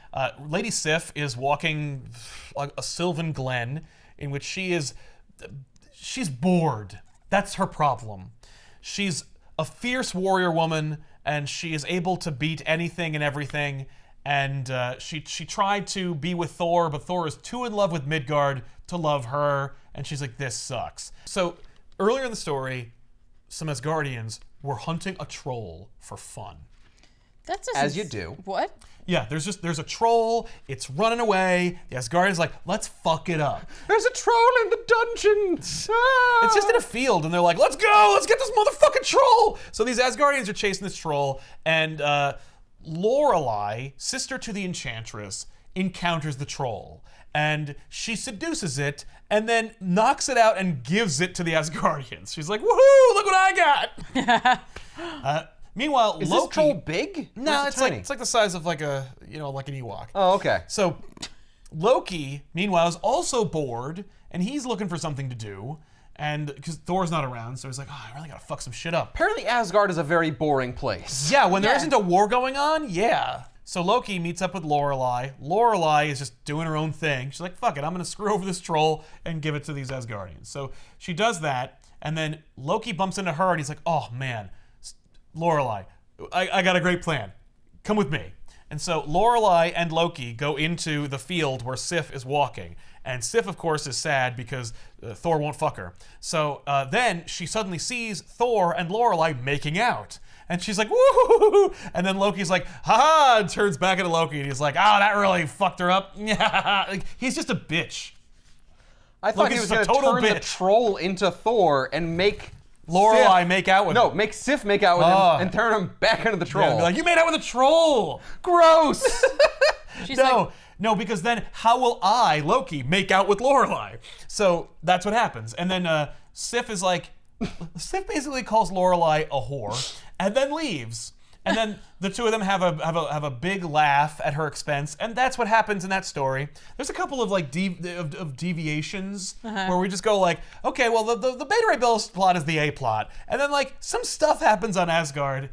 Lady Sif is walking a sylvan glen in which she's bored. That's her problem. She's a fierce warrior woman, and she is able to beat anything and everything. And she tried to be with Thor, but Thor is too in love with Midgard to love her, and she's like, this sucks. So earlier in the story, some Asgardians we're hunting a troll for fun. That's just As you do. What? Yeah, there's a troll. It's running away. The Asgardian's like, let's fuck it up. There's a troll in the dungeon. Ah! It's just in a field, and they're like, let's go. Let's get this motherfucking troll. So these Asgardians are chasing this troll, and Lorelei, sister to the Enchantress, encounters the troll. And she seduces it, and then knocks it out and gives it to the Asgardians. She's like, woohoo, look what I got. Meanwhile, Is Loki... this troll big? No, Or is it tiny? it's like the size of like an Ewok. Oh, okay. So Loki, meanwhile, is also bored, and he's looking for something to do. And because Thor's not around, so he's like, oh, I really gotta fuck some shit up. Apparently Asgard is a very boring place. Yeah, when there Yeah. isn't a war going on, yeah. So Loki meets up with Lorelei. Lorelei is just doing her own thing. She's like, fuck it, I'm gonna screw over this troll and give it to these Asgardians. So she does that, and then Loki bumps into her, and he's like, oh man, Lorelei, I got a great plan. Come with me. And so Lorelei and Loki go into the field where Sif is walking. And Sif, of course, is sad because Thor won't fuck her. So then she suddenly sees Thor and Lorelei making out. And she's like, woo! And then Loki's like, ha-ha! And turns back into Loki, and he's like, oh, that really fucked her up. Like, he's just a bitch. I thought Loki's he was just a going to total turn the bitch. troll into Thor and make Lorelei Sif- make out with No, him. make Sif make out with Oh. him and turn him back into the troll. Yeah, and be like, you made out with a troll! Gross! She's No, like, no, because then how will I, Loki, make out with Lorelei? So that's what happens. And then Sif is like, Sif basically calls Lorelei a whore and then leaves. And then the two of them have a big laugh at her expense, and that's what happens in that story. There's a couple of like deviations where we just go like, okay, well the Beta Ray Bill plot is the A plot, and then like some stuff happens on Asgard.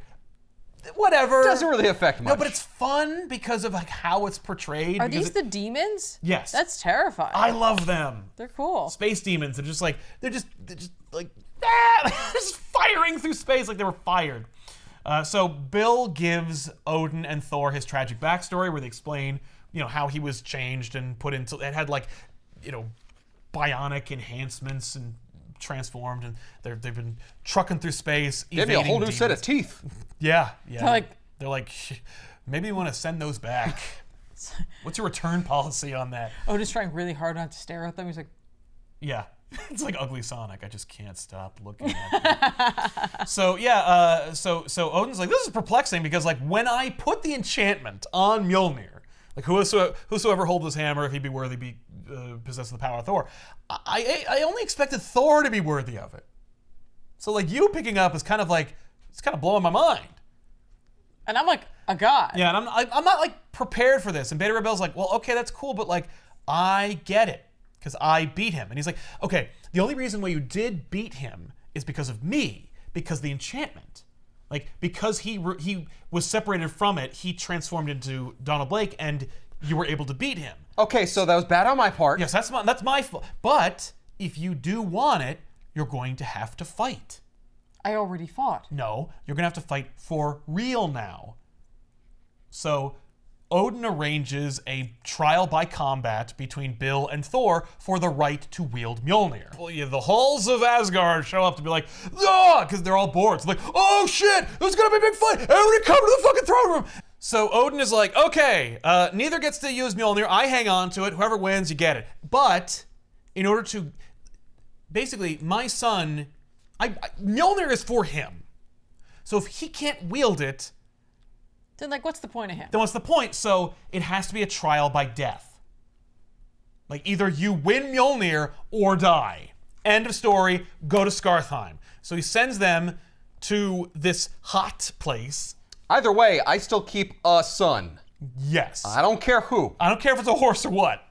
Whatever. Doesn't really affect much. No, but it's fun because of like how it's portrayed. are because these the demons? Yes. That's terrifying. I love them. They're cool. Space demons. They're just like they're just like just firing through space like they were fired. So Bill gives Odin and Thor his tragic backstory where they explain, how he was changed and put into it had like, bionic enhancements and transformed, and they've been trucking through space. Give me a whole new evading set of demons. teeth. Yeah. They're They're like, maybe we want to send those back. What's your return policy on that? Odin's trying really hard not to stare at them. He's like, Yeah. It's like Ugly Sonic. I just can't stop looking at him. So yeah, so Odin's like, this is perplexing because like when I put the enchantment on Mjolnir, like whosoever hold this hammer, if he be worthy, be possessed of the power of Thor. I only expected Thor to be worthy of it. So like you picking up is kind of like it's kind of blowing my mind. and I'm like, a god. Yeah, and I'm not like prepared for this. And Beta Rebel's like, well, okay, that's cool, but like I get it. Because I beat him. And he's like, okay, the only reason why you did beat him is because of me, because the enchantment. Like, because he was separated from it, he transformed into Donald Blake, and you were able to beat him. Okay, so that was bad on my part. Yes, that's my fault. But if you do want it, you're going to have to fight. I already fought. No, you're going to have to fight for real now. So Odin arranges a trial by combat between Bill and Thor for the right to wield Mjolnir. Well, yeah, the halls of Asgard show up to be like, ah, because they're all bored. It's like, oh shit, there's gonna be a big fight. Everybody come to the fucking throne room. So Odin is like, okay, neither gets to use Mjolnir. I hang on to it. Whoever wins, you get it. But in order to, basically, my son, Mjolnir is for him. So if he can't wield it, Then, like, what's the point of him? then what's the point? So it has to be a trial by death. Like either you win Mjolnir or die. End of story, go to Skartheim. So he sends them to this hot place. Either way, I still keep a son. Yes. I don't care who. I don't care if it's a horse or what.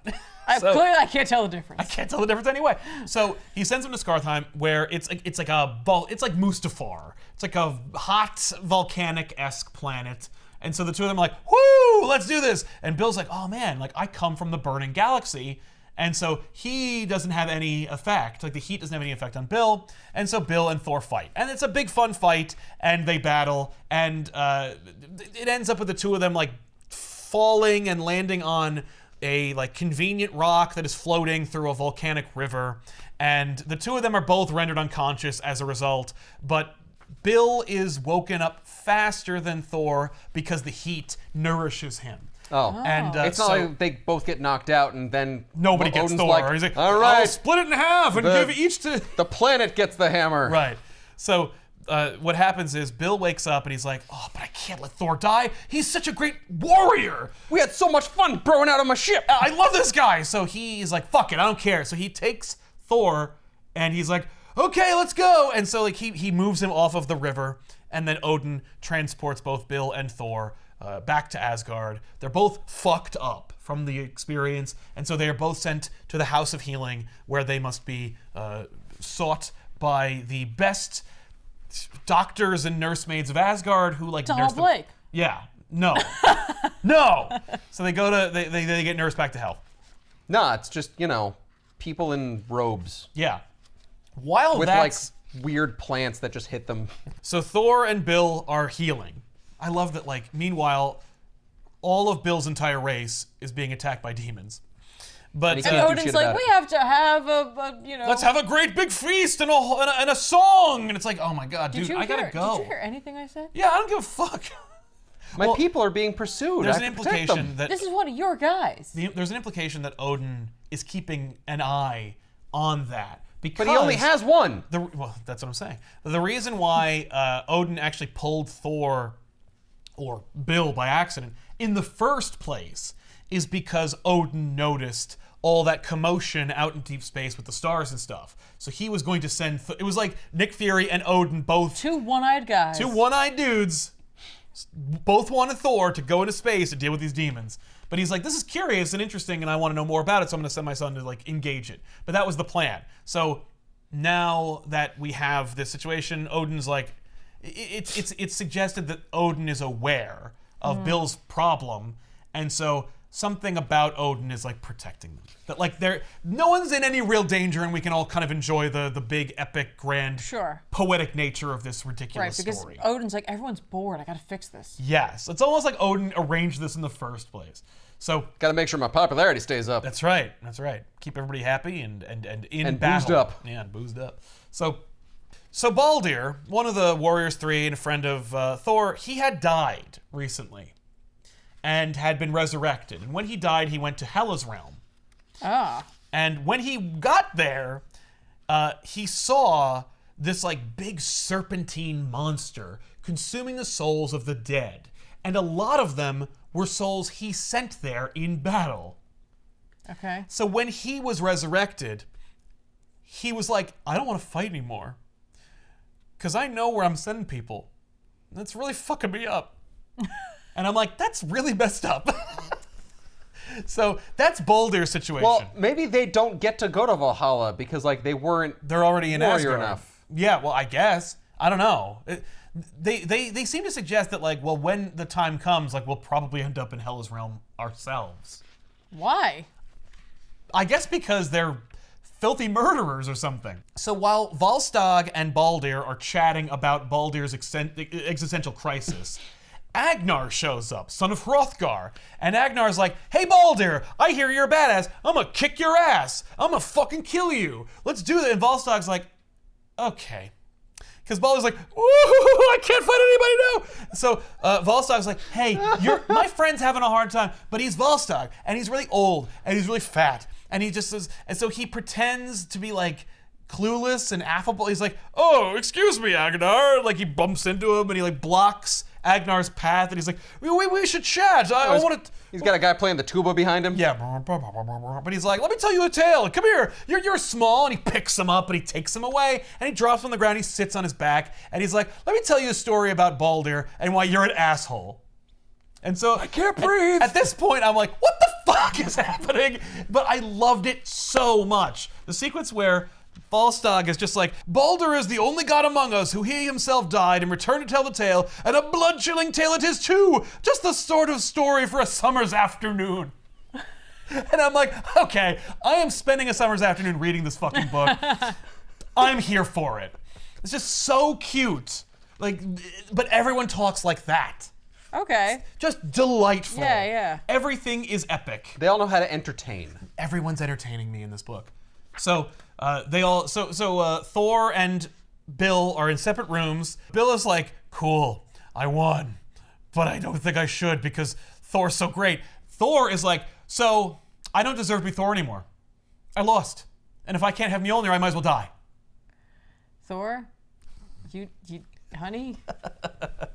Clearly, I can't tell the difference. I can't tell the difference anyway. So he sends them to Skartheim, where it's like Mustafar. It's like a hot volcanic-esque planet. And so the two of them are like, whoo, let's do this. And Bill's like, oh man, like I come from the burning galaxy. And so he doesn't have any effect. Like the heat doesn't have any effect on Bill. And so Bill and Thor fight. And it's a big fun fight. And they battle. And it ends up with the two of them like falling and landing on a like convenient rock that is floating through a volcanic river. And the two of them are both rendered unconscious as a result. But Bill is woken up faster than Thor because the heat nourishes him. Oh. And It's not like they both get knocked out and then nobody gets Odin's Thor. like, He's like, all right, I'll split it in half and give each to... The planet gets the hammer. Right. So what happens is Bill wakes up and he's like, oh, but I can't let Thor die. He's such a great warrior. We had so much fun throwing out of my ship. I love this guy. So he's like, fuck it, I don't care. So he takes Thor and he's like, okay, let's go. And so like he moves him off of the river, and then Odin transports both Bill and Thor back to Asgard. They're both fucked up from the experience, and so they are both sent to the House of Healing, where they must be sought by the best doctors and nursemaids of Asgard, who like Donald Blake. Yeah, no, no. So they go to they get nursed back to health. Nah, it's just people in robes Yeah. While with that's like weird plants that just hit them. so Thor and Bill are healing. I love that. Like meanwhile, all of Bill's entire race is being attacked by demons. But And he And can't do Odin's shit like, about we it. have to have a let's have a great big feast and a song. And it's like, oh my god, dude, I gotta go. Did you hear anything I said? Yeah, I don't give a fuck. My Well, people are being pursued. There's I an have to protect implication them. that This is one of your guys. there's an implication that Odin is keeping an eye on that. Because But he only has one. well, that's what I'm saying. The reason why Odin actually pulled Thor or Bill by accident in the first place is because Odin noticed all that commotion out in deep space with the stars and stuff. So he was going to send... it was like Nick Fury and Odin both... Two one-eyed guys. Two one-eyed dudes both wanted Thor to go into space to deal with these demons. But he's like, this is curious and interesting, and I want to know more about it, so I'm going to send my son to like engage it. But that was the plan. So now that we have this situation, Odin's like, it's suggested that Odin is aware of Bill's problem, and so something about Odin is like protecting them. That like no one's in any real danger, and we can all kind of enjoy the big, epic, grand, Sure. poetic nature of this Right, ridiculous because story. Odin's like, everyone's bored. I gotta fix this. Yes, it's almost like Odin arranged this in the first place. So Got to make sure my popularity stays up. that's right. That's right. Keep everybody happy and in And battle. boozed up. Yeah, and boozed up. So Baldur, one of the Warriors Three and a friend of Thor, he had died recently and had been resurrected. And when he died, he went to Hela's realm. Ah. And when he got there, he saw this like big serpentine monster consuming the souls of the dead. And a lot of them were souls he sent there in battle. Okay. So when he was resurrected, he was like, I don't want to fight anymore. Because I know where I'm sending people. That's really fucking me up. And I'm like, that's really messed up. So that's Baldur's situation. Well, maybe they don't get to go to Valhalla because like they weren't They're already in warrior Asgard. enough. Yeah, well, I guess. I don't know. They seem to suggest that like, well, when the time comes, like we'll probably end up in Hela's realm ourselves. Why? I guess because they're filthy murderers or something. So while Volstagg and Baldur are chatting about Baldur's existential crisis, Agnar shows up, son of Hrothgar. And Agnar's like, hey Baldur, I hear you're a badass. I'm gonna kick your ass. I'm gonna fucking kill you. Let's do that. And Volstagg's like, okay. Because Baldur's like, ooh, I can't fight anybody now. So Volstagg's like, hey, my friend's having a hard time, but he's Volstagg, and he's really old, and he's really fat. And he just says, and so he pretends to be like clueless and affable. He's like, oh, excuse me, Agnar. Like he bumps into him and he like blocks Agnar's path, and he's like, we should chat. I want to. He's got a guy playing the tuba behind him. Yeah, but he's like, let me tell you a tale. Come here. You're small, and he picks him up and he takes him away, and he drops him on the ground. He sits on his back, and he's like, let me tell you a story about Baldur and why you're an asshole. And so I can't breathe. At this point, I'm like, what the fuck is happening? But I loved it so much. The sequence where Volstagg is just like, Baldur is the only god among us who he himself died and returned to tell the tale, and a blood-chilling tale it is too. Just the sort of story for a summer's afternoon. And I'm like, okay, I am spending a summer's afternoon reading this fucking book. I'm here for it. It's just so cute. Like, but everyone talks like that. Okay. Just delightful. Yeah, yeah. Everything is epic. They all know how to entertain. Everyone's entertaining me in this book. So Thor and Bill are in separate rooms. Bill is like, cool, I won, but I don't think I should because Thor's so great. Thor is like, so I don't deserve to be Thor anymore. I lost. And if I can't have Mjolnir, I might as well die. Thor, honey,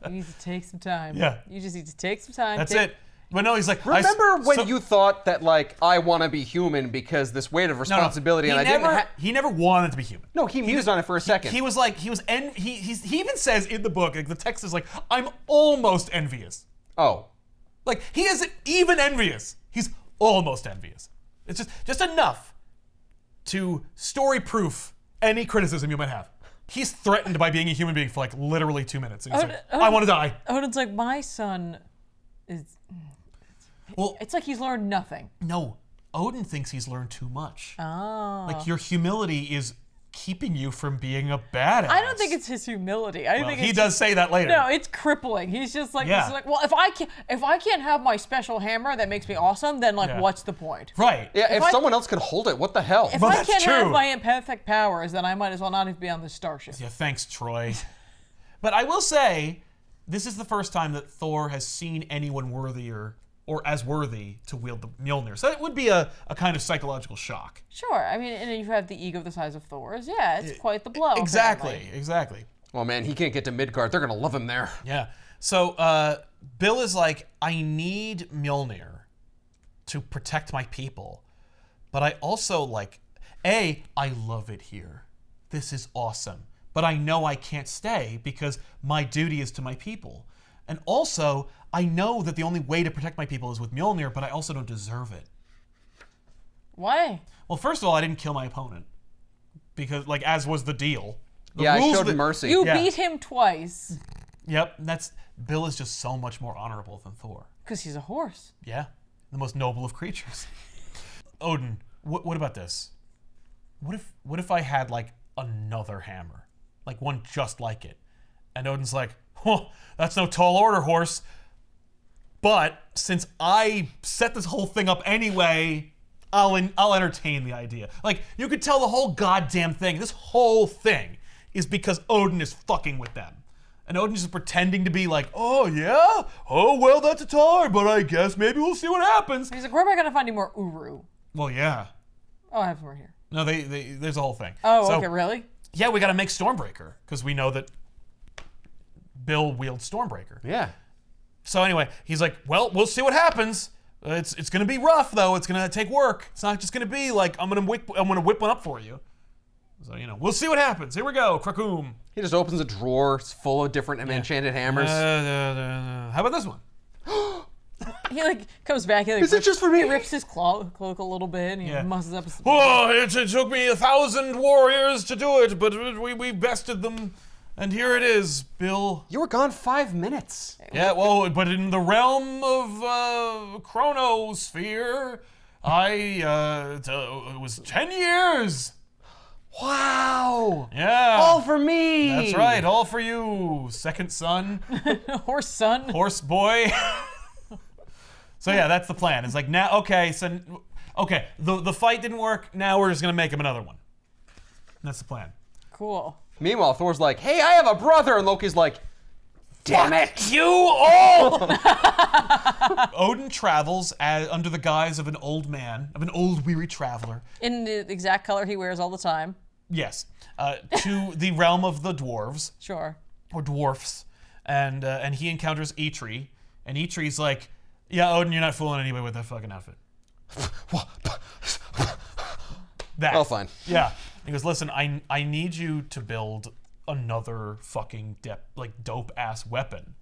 you need to take some time. Yeah. You just need to take some time. That's it. But no, he's like, Remember when you thought that, like, I want to be human because this weight of responsibility, he and never, I didn't he never wanted to be human. No, he mused on it for a second. He was like, he even says in the book, like the text is like, I'm almost envious. Oh. Like, he isn't even envious. He's almost envious. It's just enough to story-proof any criticism you might have. He's threatened by being a human being for like literally 2 minutes. And he's like, I want to die. Odin's like, my son is... Well, It's like he's learned nothing. no, Odin thinks he's learned too much. Oh. Like, your humility is keeping you from being a badass. I don't think it's his humility. I think he it's does say that later. No, it's crippling. He's just like, Yeah. he's like, well, if I can't have my special hammer that makes me awesome, then like, Yeah. what's the point? Right. Yeah, if I- someone else could hold it, what the hell? If Well, I that's can't have true. my empathic powers, then I might as well not even be on this starship. Yeah, thanks, Troy. But I will say, this is the first time that Thor has seen anyone worthier or as worthy to wield the Mjolnir. So it would be a kind of psychological shock. Sure. I mean, and you have the ego the size of Thor's. Yeah, it's quite the blow. Exactly, apparently. exactly. Oh man, he can't get to Midgard. They're gonna love him there. Yeah. So Bill is like, I need Mjolnir to protect my people. But I also like, I love it here. This is awesome. But I know I can't stay because my duty is to my people. And also, I know that the only way to protect my people is with Mjolnir, but I also don't deserve it. Why? Well, first of all, I didn't kill my opponent. Because, like, as was the deal. The Yeah, I rules showed that- mercy. You Yeah. beat him twice Yep, Bill is just so much more honorable than Thor. because he's a horse. Yeah, the most noble of creatures. Odin, what about this? What if I had like another hammer, like one just like it? And Odin's like, that's no tall order, horse. But since I set this whole thing up anyway, I'll entertain the idea. Like, you could tell the whole goddamn thing, this whole thing, is because Odin is fucking with them. And Odin's just pretending to be like, oh yeah? Oh, well, that's a tar, but I guess maybe we'll see what happens. He's like, where am I going to find any more Uru? Well, yeah. Oh, I have more here. No, there's a whole thing. Oh, So, okay, really? yeah, we got to make Stormbreaker, because we know that Bill wields Stormbreaker. Yeah. So anyway, he's like, well, we'll see what happens. It's going to be rough, though. It's going to take work. It's not just going to be like, I'm going to whip one up for you. So, we'll see what happens. Here we go. Krakoom. He just opens a drawer full of different enchanted hammers. How about this one? He like comes back. He, like, Is it just for me? He rips his cloak a little bit and he muscles up his... Oh, it took me 1,000 warriors to do it, but we bested them. And here it is, Bill. You were gone 5 minutes. Yeah, well, but in the realm of Chronosphere, it was 10 years. Wow. Yeah. All for me. That's right, all for you, second son, horse son. horse boy. So yeah, that's the plan. It's like, now, okay, the fight didn't work, now we're just gonna make him another one. That's the plan. Cool. Meanwhile, Thor's like, hey, I have a brother. And Loki's like, damn it. You all! Odin travels under the guise of an old man, of an old weary traveler. In the exact color he wears all the time. Yes, to the realm of the dwarves, Sure. or dwarfs, and he encounters Eitri, and Eitri's like, yeah, Odin, you're not fooling anybody with that fucking outfit. That. Oh, fine. Yeah. He goes, listen, I need you to build another fucking dope ass weapon.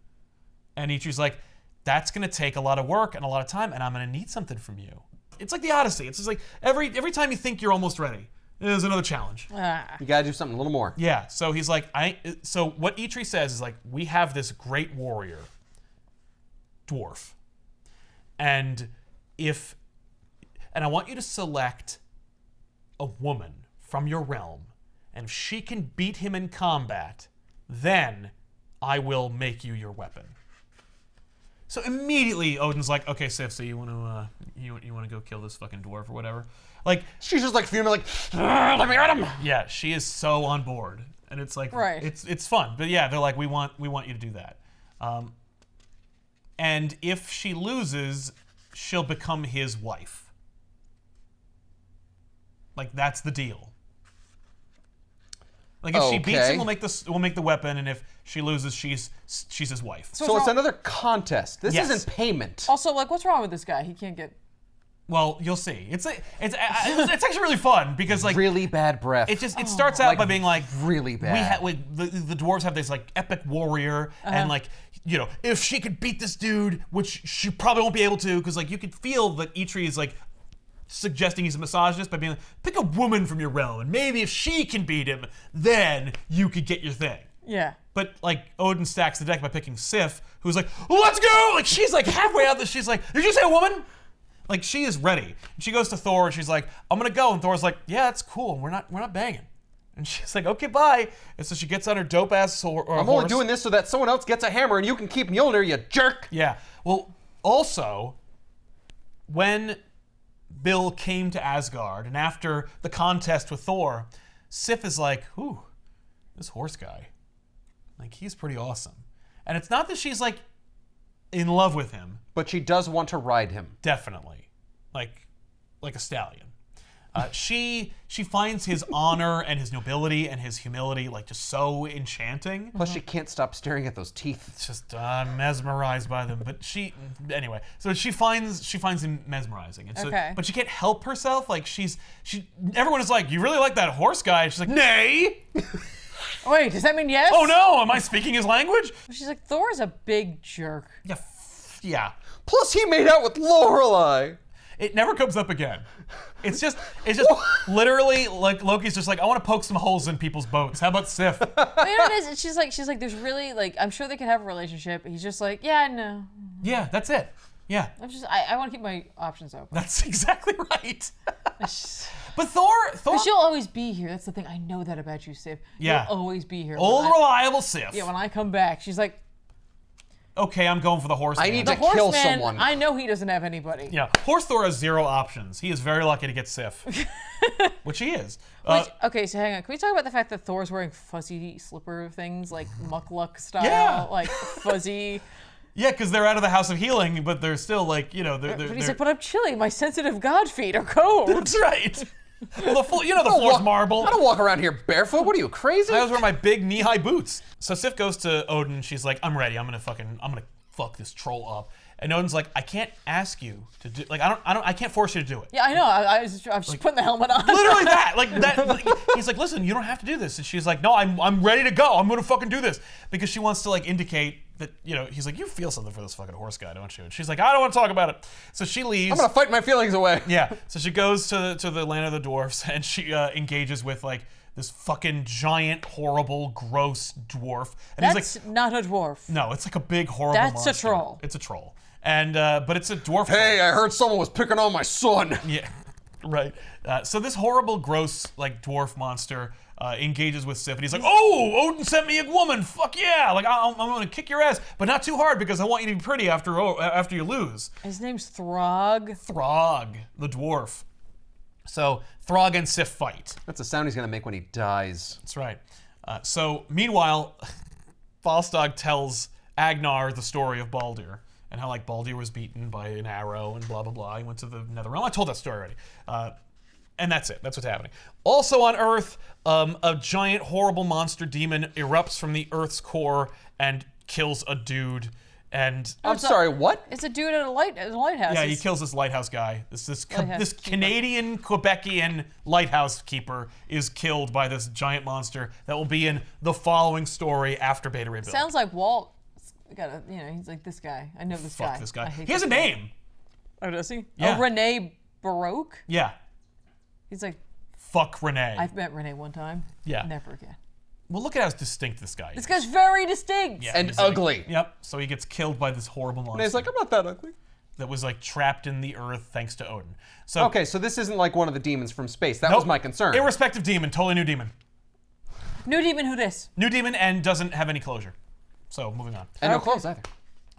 And Eitri's like, that's gonna take a lot of work and a lot of time, and I'm gonna need something from you. It's like the Odyssey. It's just like every time you think you're almost ready, there's another challenge. You gotta do something a little more. Yeah. So he's like, so what Eitri says is like, we have this great warrior, dwarf, and I want you to select a woman from your realm, and if she can beat him in combat, then I will make you your weapon. So immediately Odin's like, okay, Sif, so you want to go kill this fucking dwarf or whatever? Like, She's just like fuming, like, let me at him. yeah, she is so on board. and it's like Right. it's fun. But yeah, they're like, we want you to do that. And if she loses, she'll become his wife. Like that's the deal. Like if she beats him, we'll make the weapon, and if she loses, she's his wife. So it's another contest. This Yes. isn't payment. Also, like, what's wrong with this guy? He can't get. Well, you'll see. It's actually really fun because like Really bad breath. it starts out by being like really bad. the dwarves have this like epic warrior and like if she could beat this dude, which she probably won't be able to because like you could feel that Eitri is like suggesting he's a misogynist by being like, pick a woman from your realm and maybe if she can beat him, then you could get your thing. Yeah. But like Odin stacks the deck by picking Sif, who's like, let's go! Like she's like halfway out this, she's like, did you say a woman? Like she is ready. And she goes to Thor and she's like, I'm gonna go. And Thor's like, yeah, that's cool. We're not banging. And she's like, okay, bye. And so she gets on her dope ass horse. I'm only doing this so that someone else gets a hammer and you can keep Mjolnir, you jerk. Yeah. Well, also, when Bill came to Asgard and after the contest with Thor, Sif is like, ooh, this horse guy. Like he's pretty awesome. And it's not that she's like in love with him. But she does want to ride him. Definitely. Like a stallion. She finds his honor and his nobility and his humility like just so enchanting. Plus she can't stop staring at those teeth. It's just I'm mesmerized by them. But anyway, so she finds him mesmerizing. And so, Okay. But she can't help herself. Like everyone is like, you really like that horse guy? And she's like, nay. Wait, does that mean yes? Oh no, am I speaking his language? She's like, Thor's a big jerk. Yeah. Plus he made out with Lorelei. It never comes up again. It's just literally like Loki's just like, I want to poke some holes in people's boats. How about Sif? You know what it is? She's like, there's really like, I'm sure they could have a relationship. He's just like, yeah, no. Yeah, that's it. Yeah. I want to keep my options open. That's exactly right. But Thor, But she'll always be here. That's the thing. I know that about you, Sif. Yeah. You'll always be here. old When I- reliable Sif. Yeah, when I come back, she's like, Okay, I'm going for the horse. I need the to kill horseman, someone. I know he doesn't have anybody. Yeah, Horse Thor has 0 options. He is very lucky to get Sif, which he is. Okay, so hang on. Can we talk about the fact that Thor's wearing fuzzy slipper things, like muckluck style, Yeah. like fuzzy? Yeah, because they're out of the House of Healing, but they're still like, they're. But he's like, but I'm chilly. My sensitive god feet are cold. That's right. Well, the floor's marble. I don't walk around here barefoot. What are you, crazy? I always wear my big knee-high boots. So Sif goes to Odin. She's like, I'm ready. I'm gonna fuck this troll up. And Odin's like, I can't ask you to do. Like, I can't force you to do it. Yeah, I know. I was just putting the helmet on. Literally that. Like, he's like, listen, you don't have to do this. And she's like, no, I'm ready to go. I'm gonna fucking do this because she wants to like indicate that he's like, you feel something for this fucking horse guy, don't you? And she's like, I don't want to talk about it. So she leaves. I'm gonna fight my feelings away. Yeah. So she goes to the land of the dwarfs and she engages with like this fucking giant, horrible, gross dwarf. And That's he's like, not a dwarf. no, it's like a big, horrible That's monster. a troll. It's a troll. And but it's a dwarf. Hey, I heard someone was picking on my son. Yeah, right. So this horrible, gross, like dwarf monster engages with Sif, and he's like, "Oh, Odin sent me a woman. Fuck yeah! Like I'm gonna kick your ass, but not too hard because I want you to be pretty after you lose." His name's Throg. Throg, the dwarf. So Throg and Sif fight. That's the sound he's gonna make when he dies. That's right. So meanwhile, Falstad tells Agnar the story of Baldur. And how like Baldur was beaten by an arrow and blah blah blah. He went to the Netherrealm. I told that story already. And that's it. That's what's happening. Also on Earth, a giant horrible monster demon erupts from the Earth's core and kills a dude. And I'm sorry, what? It's a dude at a lighthouse. yeah, he kills this lighthouse guy. This Lighthouse keeper. Canadian Quebecian lighthouse keeper is killed by this giant monster that will be in the following story after Beta Ray Bill. Sounds like Walt. He's like this guy. I know this guy. Fuck this guy. I hate He has this a guy. name. Oh, does he? Yeah. Oh, Renee Baroque. Yeah. He's like, Fuck Renee. I've met Renee one time. Yeah. Never again. Well, look at how distinct this guy is. This guy's very distinct. Yeah, And he's like- ugly. Yep. So he gets killed by this horrible monster And he's like, I'm not that ugly. that was like trapped in the earth thanks to Odin. So Okay, so this isn't like one of the demons from space. That was nope. my concern. Irrespective demon, totally new demon. New demon, who dis? New demon and doesn't have any closure. So moving on. And no Okay. clothes either.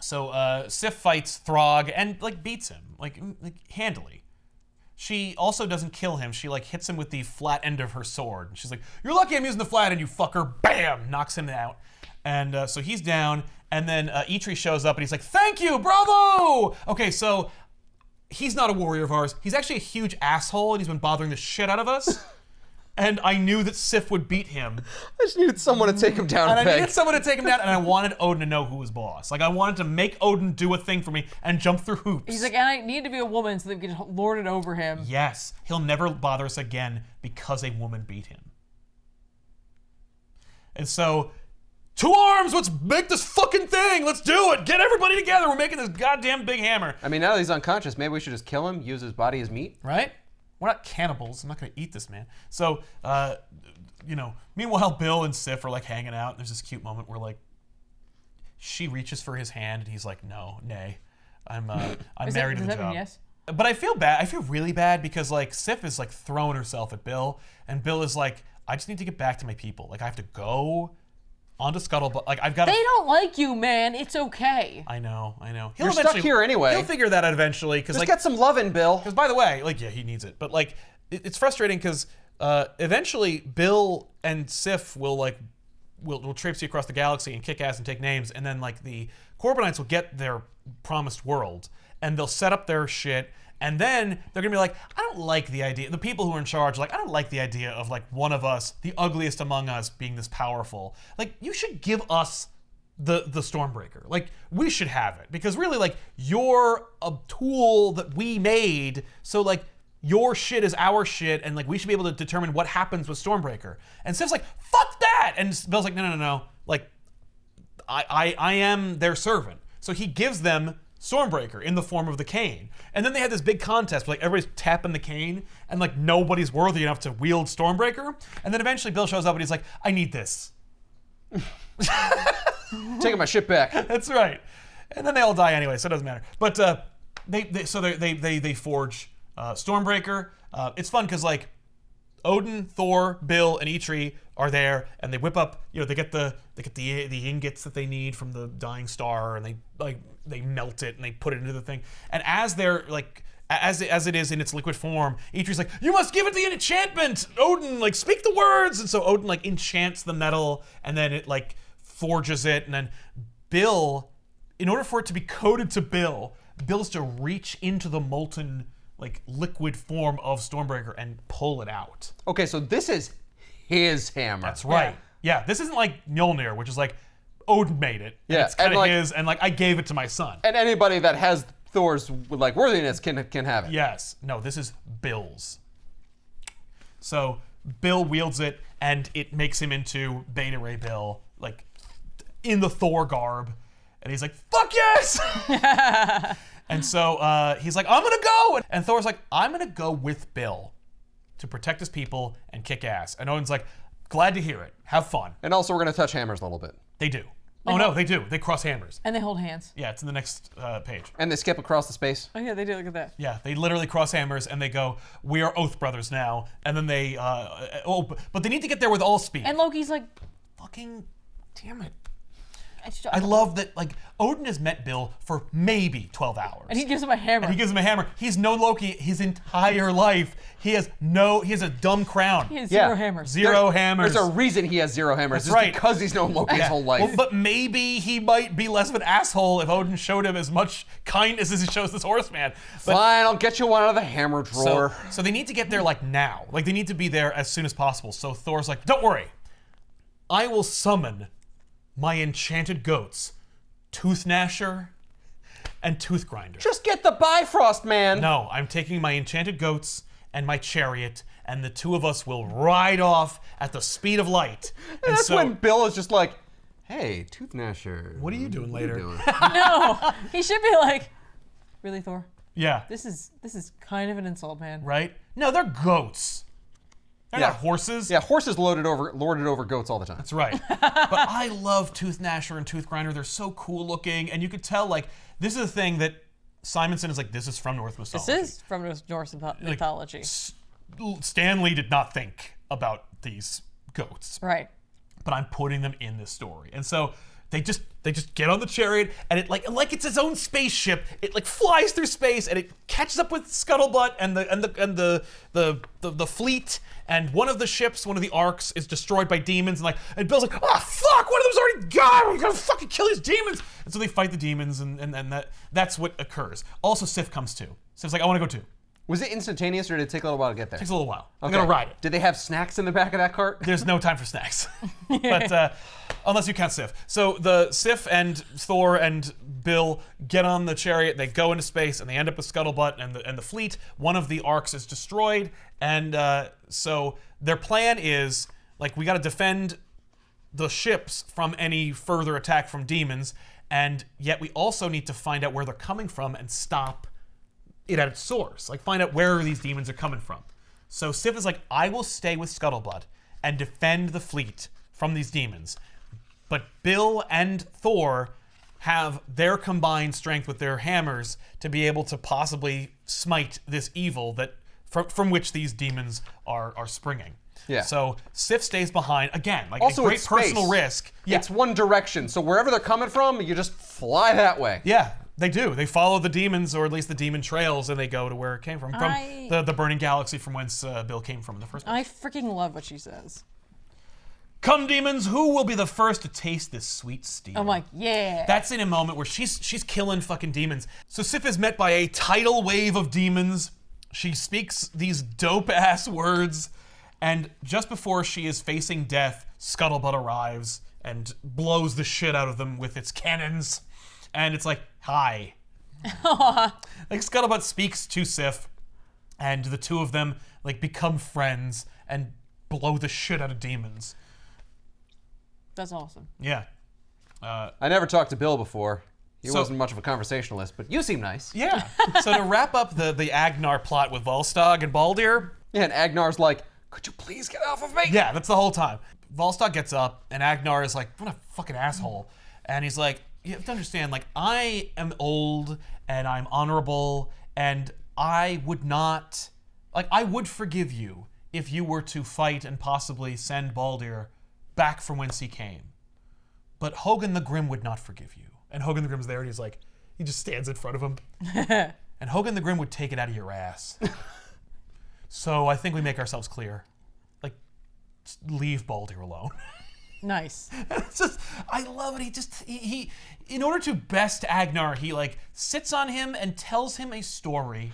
So Sif fights Throg and like beats him like handily. she also doesn't kill him. She like hits him with the flat end of her sword. She's like, "You're lucky I'm using the flat end, you fucker!" Bam, knocks him out, and so he's down. And then Eitri shows up and he's like, "Thank you, bravo!" Okay, so he's not a warrior of ours. He's actually a huge asshole, and he's been bothering the shit out of us. And I knew that Sif would beat him. I just needed someone to take him down. And I needed someone to take him down, and I wanted Odin to know who was boss. Like, I wanted to make Odin do a thing for me and jump through hoops. He's like, and I need to be a woman so that we can lord it over him. Yes, he'll never bother us again because a woman beat him. And so, 2 arms, let's make this fucking thing. Let's do it. Get everybody together. We're making this goddamn big hammer. I mean, now that he's unconscious, maybe we should just kill him, use his body as meat. Right? We're not cannibals. I'm not going to eat this man. So, meanwhile, Bill and Sif are like hanging out. There's this cute moment where like she reaches for his hand and he's like, "No, nay, I'm married to the job." Yes? But I feel bad. I feel really bad because like Sif is like throwing herself at Bill, and Bill is like, "I just need to get back to my people. Like I have to go onto Scuttlebutt. Like I've got." They don't like you, man. It's okay. I know. You're stuck here anyway. He'll figure that out eventually. Cause Just like, get some lovin', Bill. Because by the way, like yeah, he needs it. But like, it's frustrating because eventually Bill and Sif will traipse you across the galaxy and kick ass and take names, and then like the Corbinites will get their promised world and they'll set up their shit. And then they're gonna be like, I don't like the idea. The people who are in charge are like, I don't like the idea of like one of us, the ugliest among us, being this powerful. Like, you should give us the Stormbreaker. Like, we should have it because really, like, you're a tool that we made. So like, your shit is our shit, and like, we should be able to determine what happens with Stormbreaker. And Sif's like, fuck that. And Bill's like, no. Like, I am their servant. So he gives them Stormbreaker in the form of the cane. And then they had this big contest where like everybody's tapping the cane and like nobody's worthy enough to wield Stormbreaker. And then eventually Bill shows up and he's like, I need this. Taking my shit back. That's right. And then they all die anyway, so it doesn't matter. But they forge Stormbreaker. It's fun because like Odin, Thor, Bill, and Eitri are there, and they whip up. They get the ingots that they need from the dying star, and they melt it and they put it into the thing. And as they're like, as it is in its liquid form, Eitri's like, you must give it the enchantment, Odin. Like, speak the words. And so Odin like enchants the metal, and then it like forges it, and then Bill, in order for it to be coded to Bill has to reach into the molten like liquid form of Stormbreaker and pull it out. Okay, so this is his hammer. That's right. Yeah, this isn't like Mjolnir, which is like Odin made it. And it's kind of like, his, and like I gave it to my son. And anybody that has Thor's like worthiness can have it. Yes. No, this is Bill's. So Bill wields it, and it makes him into Beta Ray Bill, like in the Thor garb, and he's like, "Fuck yes!" And so he's like, I'm gonna go! And Thor's like, I'm gonna go with Bill to protect his people and kick ass. And Odin's like, glad to hear it. Have fun. And also we're gonna touch hammers a little bit. They do. No, they do. They cross hammers. And they hold hands. Yeah, it's in the next page. And they skip across the space. Oh yeah, they do. Look at that. Yeah, they literally cross hammers and they go, we are Oath Brothers now. And then they, but they need to get there with all speed. And Loki's like, fucking damn it. I love that, like, Odin has met Bill for maybe 12 hours. And he gives him a hammer. He's known Loki his entire life. He has a dumb crown. He has zero hammers. Zero hammers. There's a reason he has zero hammers. That's right. Because he's known Loki his whole life. Well, but maybe he might be less of an asshole if Odin showed him as much kindness as he shows this horseman. But, fine, I'll get you one out of the hammer drawer. So they need to get there, like, now. Like, they need to be there as soon as possible. So Thor's like, don't worry. I will summon my enchanted goats, Tooth Gnasher and Tooth Grinder. Just get the Bifrost, man. No, I'm taking my enchanted goats and my chariot, and the two of us will ride off at the speed of light. And that's when Bill is just like, hey, Tooth Gnasher. What are you doing later? No, he should be like, really, Thor? Yeah. This is kind of an insult, man. Right? No, they're goats. They're not horses. Yeah, horses lorded over goats all the time. That's right. But I love Tooth Gnasher and Tooth Grinder. They're so cool looking, and you could tell, like, this is a thing that Simonson is like, this is from Norse mythology. This is from Norse mythology. Stan Lee did not think about these goats. Right. But I'm putting them in this story. And so they just get on the chariot, and it like it's its own spaceship. It like flies through space, and it catches up with Scuttlebutt and the fleet. And one of the ships, one of the arcs, is destroyed by demons. And Bill's like, oh fuck, one of them's already gone. We gotta fucking kill these demons. And so they fight the demons, and that's what occurs. Also, Sif comes too. Sif's like, I want to go too. Was it instantaneous, or did it take a little while to get there? Takes a little while. I'm Okay. gonna ride it. Did they have snacks in the back of that cart? There's no time for snacks, but unless you count Sif. So the Sif and Thor and Bill get on the chariot. They go into space and they end up with Scuttlebutt and the fleet. One of the arcs is destroyed, and so their plan is like we got to defend the ships from any further attack from demons, and yet we also need to find out where they're coming from and stop it at its source. Like find out where these demons are coming from. So Sif is like, I will stay with Scuttlebutt and defend the fleet from these demons. But Bill and Thor have their combined strength with their hammers to be able to possibly smite this evil that from which these demons are springing. Yeah. So Sif stays behind again, like Also, a great it's space. personal risk. Yeah. It's one direction, so wherever they're coming from, you just fly that way. Yeah, they do. They follow the demons, or at least the demon trails, and they go to where it came from the burning galaxy from whence Bill came from in the first place. I freaking love what she says. Come, demons! Who will be the first to taste this sweet steel? I'm like, yeah. That's in a moment where she's killing fucking demons. So Sif is met by a tidal wave of demons. She speaks these dope-ass words, and just before she is facing death, Scuttlebutt arrives and blows the shit out of them with its cannons. And it's like, hi. Like Scuttlebutt speaks to Sif, and the two of them like become friends and blow the shit out of demons. That's awesome. Yeah. I never talked to Bill before. He wasn't much of a conversationalist, but you seem nice. Yeah. So to wrap up the Agnar plot with Volstagg and Baldur. Yeah, and Agnar's like, could you please get off of me? Yeah, that's the whole time. Volstagg gets up, and Agnar is like, what a fucking asshole. And he's like, you have to understand, like, I am old, and I'm honorable, and I would not, like, I would forgive you if you were to fight and possibly send Baldur back from whence he came. But Hogan the Grim would not forgive you. And Hogan the Grim's there, and he's like, he just stands in front of him. And Hogan the Grim would take it out of your ass. So I think we make ourselves clear. Like, just leave Baldur alone. Nice. It's just, I love it. He in order to best Agnar, he like sits on him and tells him a story,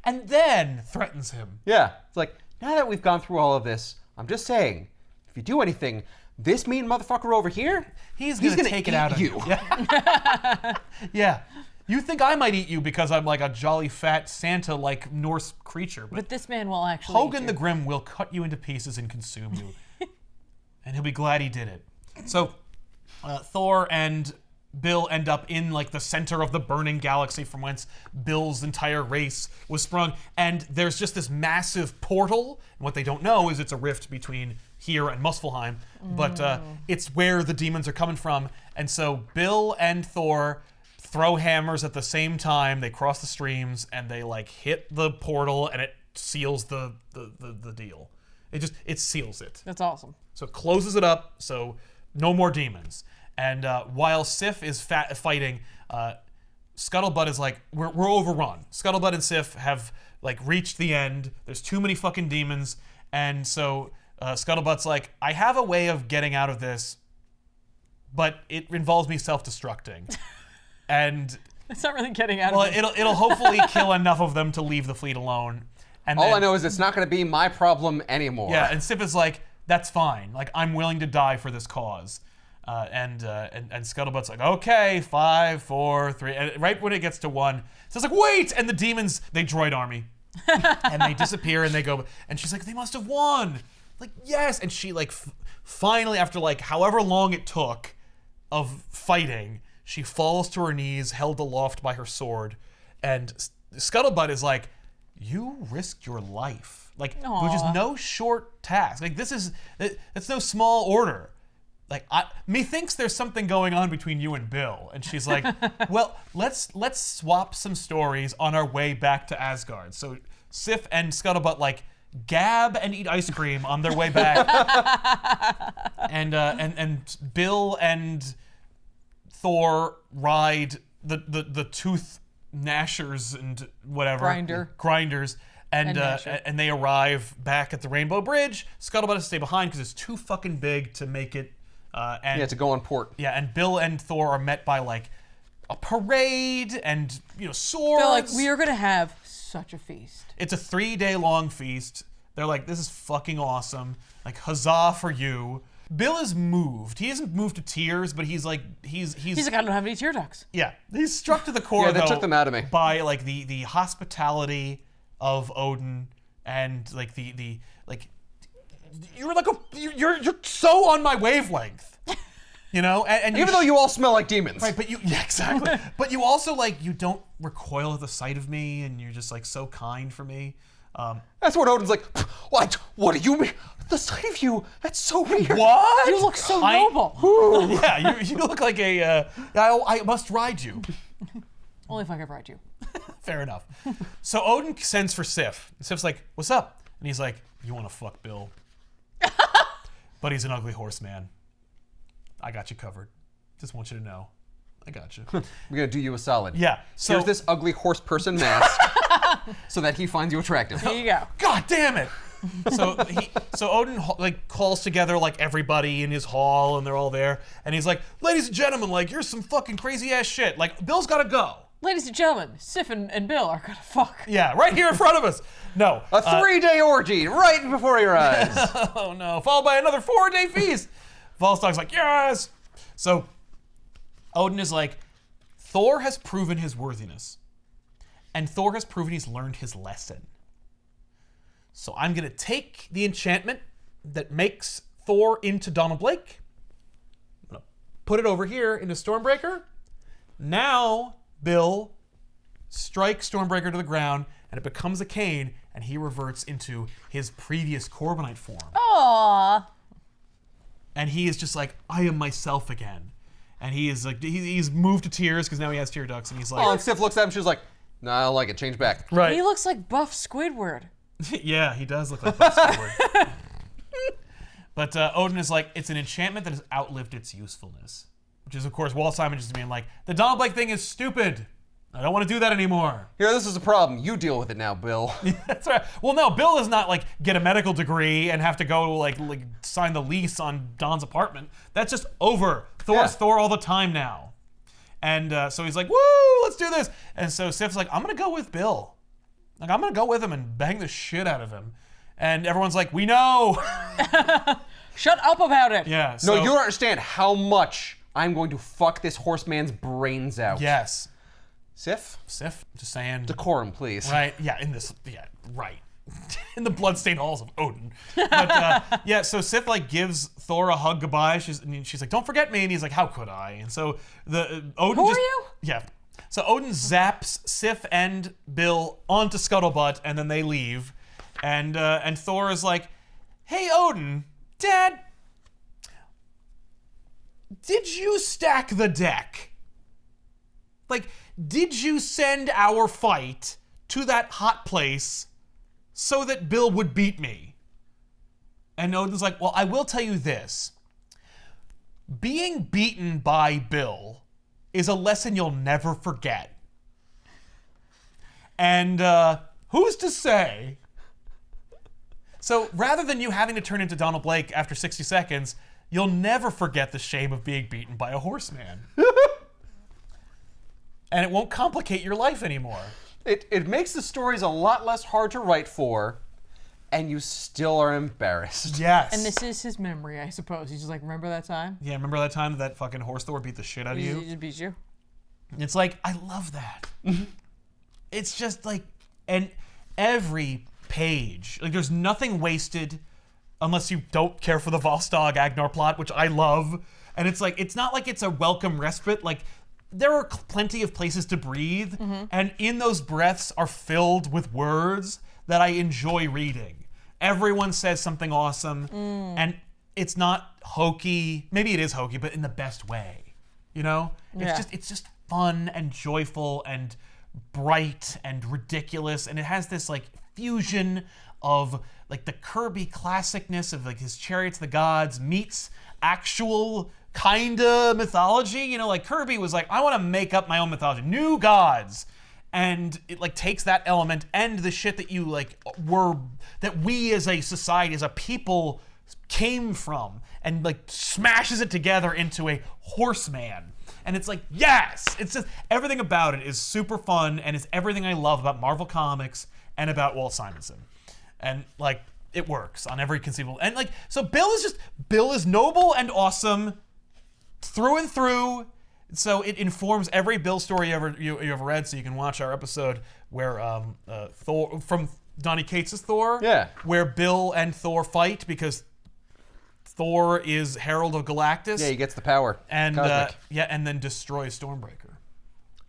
and then threatens him. Yeah. It's like, now that we've gone through all of this, I'm just saying, if you do anything, this mean motherfucker over here, he's gonna take it out of you. Yeah. Yeah. You think I might eat you because I'm like a jolly fat Santa-like Norse creature. But this man will actually Hogan the Grim will cut you into pieces and consume you. And he'll be glad he did it. So Thor and Bill end up in like the center of the burning galaxy from whence Bill's entire race was sprung. And there's just this massive portal. And what they don't know is it's a rift between here and Muspelheim. But it's where the demons are coming from. And so Bill and Thor throw hammers at the same time. They cross the streams and they like hit the portal, and it seals the deal. It seals it. That's awesome. So it closes it up, so no more demons. And while Sif is fighting, Scuttlebutt is like, we're overrun. Scuttlebutt and Sif have like reached the end. There's too many fucking demons. And so Scuttlebutt's like, I have a way of getting out of this, but it involves me self-destructing. And it's not really getting out well, of it. it'll hopefully kill enough of them to leave the fleet alone. And all then, I know is it's not going to be my problem anymore. yeah, and Sif is like, that's fine. Like, I'm willing to die for this cause. And Scuttlebutt's like, okay, 5, 4, 3. And right when it gets to 1, it's like, wait! And the demons, they droid army. And they disappear and they go, and she's like, they must have won. Like, yes. And she like, finally, after like however long it took of fighting, she falls to her knees, held aloft by her sword. And Scuttlebutt is like, you risked your life. Like, which is no short task. Like, it's no small order. Like, methinks there's something going on between you and Bill. And she's like, well, let's swap some stories on our way back to Asgard. So Sif and Scuttlebutt like gab and eat ice cream on their way back. and Bill and Thor ride the tooth gnashers and whatever grinders, and they arrive back at the Rainbow Bridge. Scuttlebutt has to stay behind because it's too fucking big to make it. To go on port. Yeah, and Bill and Thor are met by like a parade and swords. They're like, we are gonna have such a feast. It's a 3-day long feast. They're like, this is fucking awesome. Like, huzzah for you. Bill is moved. He isn't moved to tears, but he's like, he's like, I don't have any tear ducts. Yeah, he's struck to the core. Yeah, they took them out of me. By like the hospitality of Odin and like the you're so on my wavelength, and Even though you all smell like demons. right, but exactly. But you also you don't recoil at the sight of me, and you're just like so kind for me. That's what Odin's like, what do you mean? The sight of you, that's so weird. What? You look so noble. Yeah, you look like I must ride you. Only if I could ride you. Fair enough. So Odin sends for Sif. Sif's like, what's up? And he's like, you want to fuck Bill? But he's an ugly horseman. I got you covered. Just want you to know. I got you. We're going to do you a solid. Yeah. So here's this ugly horse person mask so that he finds you attractive. There you go. God damn it. So Odin calls together everybody in his hall, and they're all there, and he's like, ladies and gentlemen, here's some fucking crazy ass shit. Bill's gotta go. Ladies and gentlemen, Sif and Bill are gonna fuck. Yeah, right here in front of us. No. A 3-day orgy right before your eyes. Oh no, followed by another 4-day feast. Volstag's like, yes. So Odin is like, Thor has proven his worthiness, and Thor has proven he's learned his lesson. So I'm going to take the enchantment that makes Thor into Donald Blake. I'm going to put it over here into Stormbreaker. Now, Bill strikes Stormbreaker to the ground, and it becomes a cane, and he reverts into his previous Corbinite form. Aww. And he is just like, I am myself again. And he is like, he's moved to tears because now he has tear ducts, and he's like... Oh, and Sif looks at him, she's like, no, I don't like it, change back. Right. He looks like buff Squidward. Yeah, he does look like Buck Squidward. But Odin is like, it's an enchantment that has outlived its usefulness. Which is, of course, Walt Simonson just being like, the Donald Blake thing is stupid. I don't want to do that anymore. Here, this is a problem. You deal with it now, Bill. That's right. Well, no, Bill does not get a medical degree and have to go sign the lease on Don's apartment. That's just over. Thor's Thor all the time now. And so he's like, woo, let's do this. And so Sif's like, I'm going to go with Bill. I'm going to go with him and bang the shit out of him. And everyone's like, we know. Shut up about it. Yeah. So, No, you don't understand how much I'm going to fuck this horseman's brains out. Yes. Sif? Sif, just saying. Decorum, please. Right. Yeah, right. In the bloodstained halls of Odin. But so Sif gives Thor a hug goodbye. She's like, don't forget me. And he's like, how could I? And so Odin Who are you? Yeah. So Odin zaps Sif and Bill onto Scuttlebutt, and then they leave. And Thor is like, hey, Odin, Dad, did you stack the deck? Did you send our fight to that hot place so that Bill would beat me? And Odin's like, well, I will tell you this. Being beaten by Bill is a lesson you'll never forget. And who's to say? So rather than you having to turn into Donald Blake after 60 seconds, you'll never forget the shame of being beaten by a horseman. And it won't complicate your life anymore. It makes the stories a lot less hard to write for, and you still are embarrassed. Yes. And this is his memory, I suppose. He's just like, remember that time? Yeah, remember that time that fucking horse Thor beat the shit out of you? He just beat you. It's like, I love that. It's just and every page, there's nothing wasted unless you don't care for the Volstagg Agnar plot, which I love. And it's not like it's a welcome respite. There are plenty of places to breathe, and in those breaths are filled with words that I enjoy reading. Everyone says something awesome, and it's not hokey. Maybe it is hokey, but in the best way. It's just fun and joyful and bright and ridiculous, and it has this fusion of the Kirby classicness of his Chariots of the Gods meets actual kinda mythology. You know, like Kirby was like, I want to make up my own mythology, new gods. And it like takes that element and the shit that you like that we as a society, as a people came from, and like smashes it together into a horseman. And it's like, yes! It's just, everything about it is super fun and is everything I love about Marvel Comics and about Walt Simonson. And like, it works on every conceivable, and like, so Bill is noble and awesome through and through. So it informs every Bill story you ever read. So you can watch our episode where Thor, from Donny Cates' Thor, where Bill and Thor fight because Thor is Herald of Galactus. Yeah, he gets the power. And and then destroys Stormbreaker.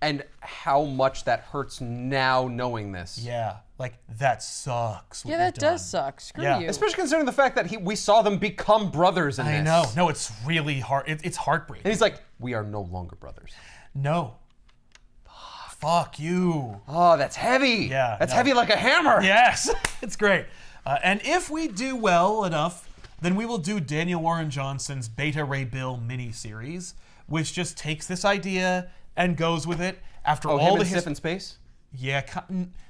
And how much that hurts now knowing this. Yeah, like that sucks. Yeah, that does suck. Screw you. Especially considering the fact that we saw them become brothers in this. I know. No, it's really hard. It's heartbreaking. And he's like, we are no longer brothers. No. Fuck you. Oh, that's heavy. Yeah. That's heavy like a hammer. Yes. It's great. And if we do well enough, then we will do Daniel Warren Johnson's Beta Ray Bill miniseries, which just takes this idea and goes with it after all the Sif in space? Yeah,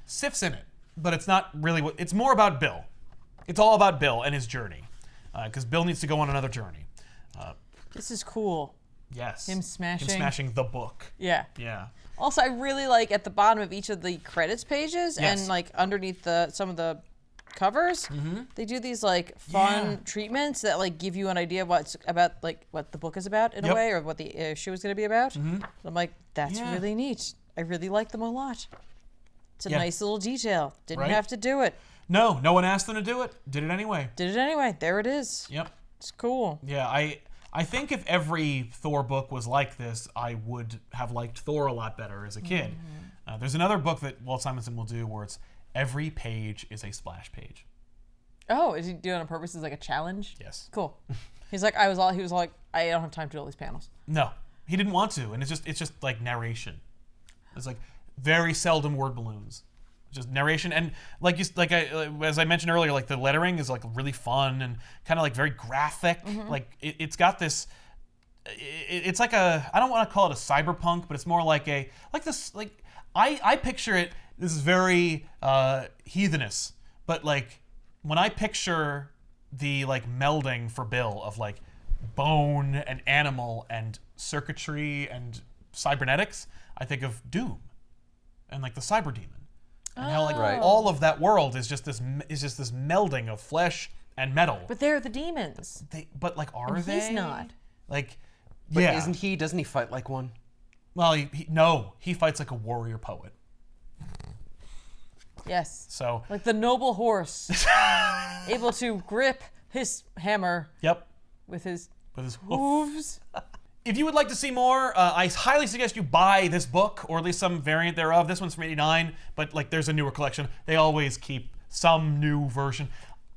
Sif's in it, but it's not really it's more about Bill. It's all about Bill and his journey, because Bill needs to go on another journey. This is cool. Yes. Him smashing the book. Yeah. Yeah. Also, I really like at the bottom of each of the credits pages and like underneath some of the covers, they do these like fun treatments that like give you an idea of what's about, like what the book is about in a way, or what the issue is going to be about. I'm like, that's really neat. I really like them a lot. It's a nice little detail. Didn't have to do it. No one asked them to do it. Did it anyway. There it is. Yep. It's cool. Yeah, I think if every Thor book was like this, I would have liked Thor a lot better as a kid. There's another book that Walt Simonson will do where it's every page is a splash page. Oh, is he doing it on purpose as like a challenge? Yes. Cool. He was like, I don't have time to do all these panels. No, he didn't want to, and it's just like narration. It's like very seldom word balloons, just narration, and as I mentioned earlier, like the lettering is like really fun and kind of like very graphic. Like it's got this. It's like I don't want to call it a cyberpunk, but it's more like I picture it. This is very heathenous, but like when I picture the like melding for Bill of like bone and animal and circuitry and cybernetics, I think of Doom and like the cyber demon, and how like all of that world is just this melding of flesh and metal. But they're the demons. But like, are they? He's not. Like, but isn't he? Doesn't he fight like one? Well, he fights like a warrior poet. Yes. So like the noble horse, able to grip his hammer. Yep. With his hooves. If you would like to see more, I highly suggest you buy this book, or at least some variant thereof. This one's from '89, but like there's a newer collection. They always keep some new version.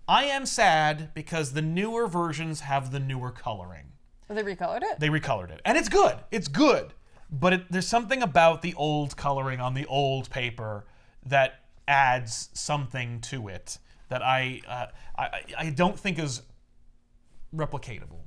I am sad because the newer versions have the newer coloring. So they recolored it? They recolored it. And it's good. It's good. But there's something about the old coloring on the old paper that adds something to it that I don't think is replicatable.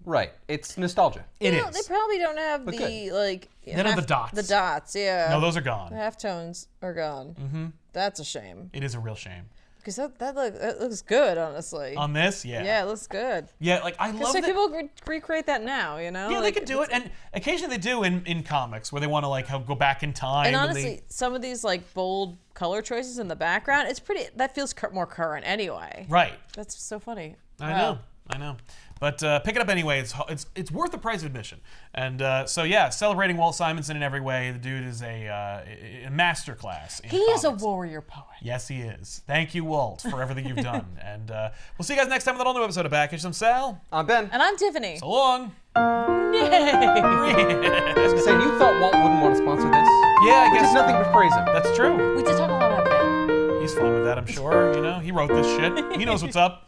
Right. It's nostalgia. They probably don't have the like. They don't have the dots. The dots, yeah. No, those are gone. The halftones are gone. Mm-hmm. That's a shame. It is a real shame. Because that looks good, honestly. On this, yeah. Yeah, it looks good. Yeah, like I love so that. People recreate that now, you know? Yeah, they could do it, and occasionally they do in comics where they want to like go back in time. And honestly, some of these like bold color choices in the background, it's pretty. That feels more current anyway. Right. That's so funny. I know. But pick it up anyway. It's worth the price of admission. And so yeah, celebrating Walt Simonson in every way. The dude is a masterclass. He is a warrior poet. Yes, he is. Thank you, Walt, for everything you've done. And we'll see you guys next time with an all new episode of Backage. I'm Sal. I'm Ben. And I'm Tiffany. So long. Yay! I was gonna say, you thought Walt wouldn't want to sponsor this? Yeah, I guess. Just nothing but praise him. That's true. We did talk a lot about Ben. He's fine with that, I'm sure. You know, he wrote this shit. He knows what's up.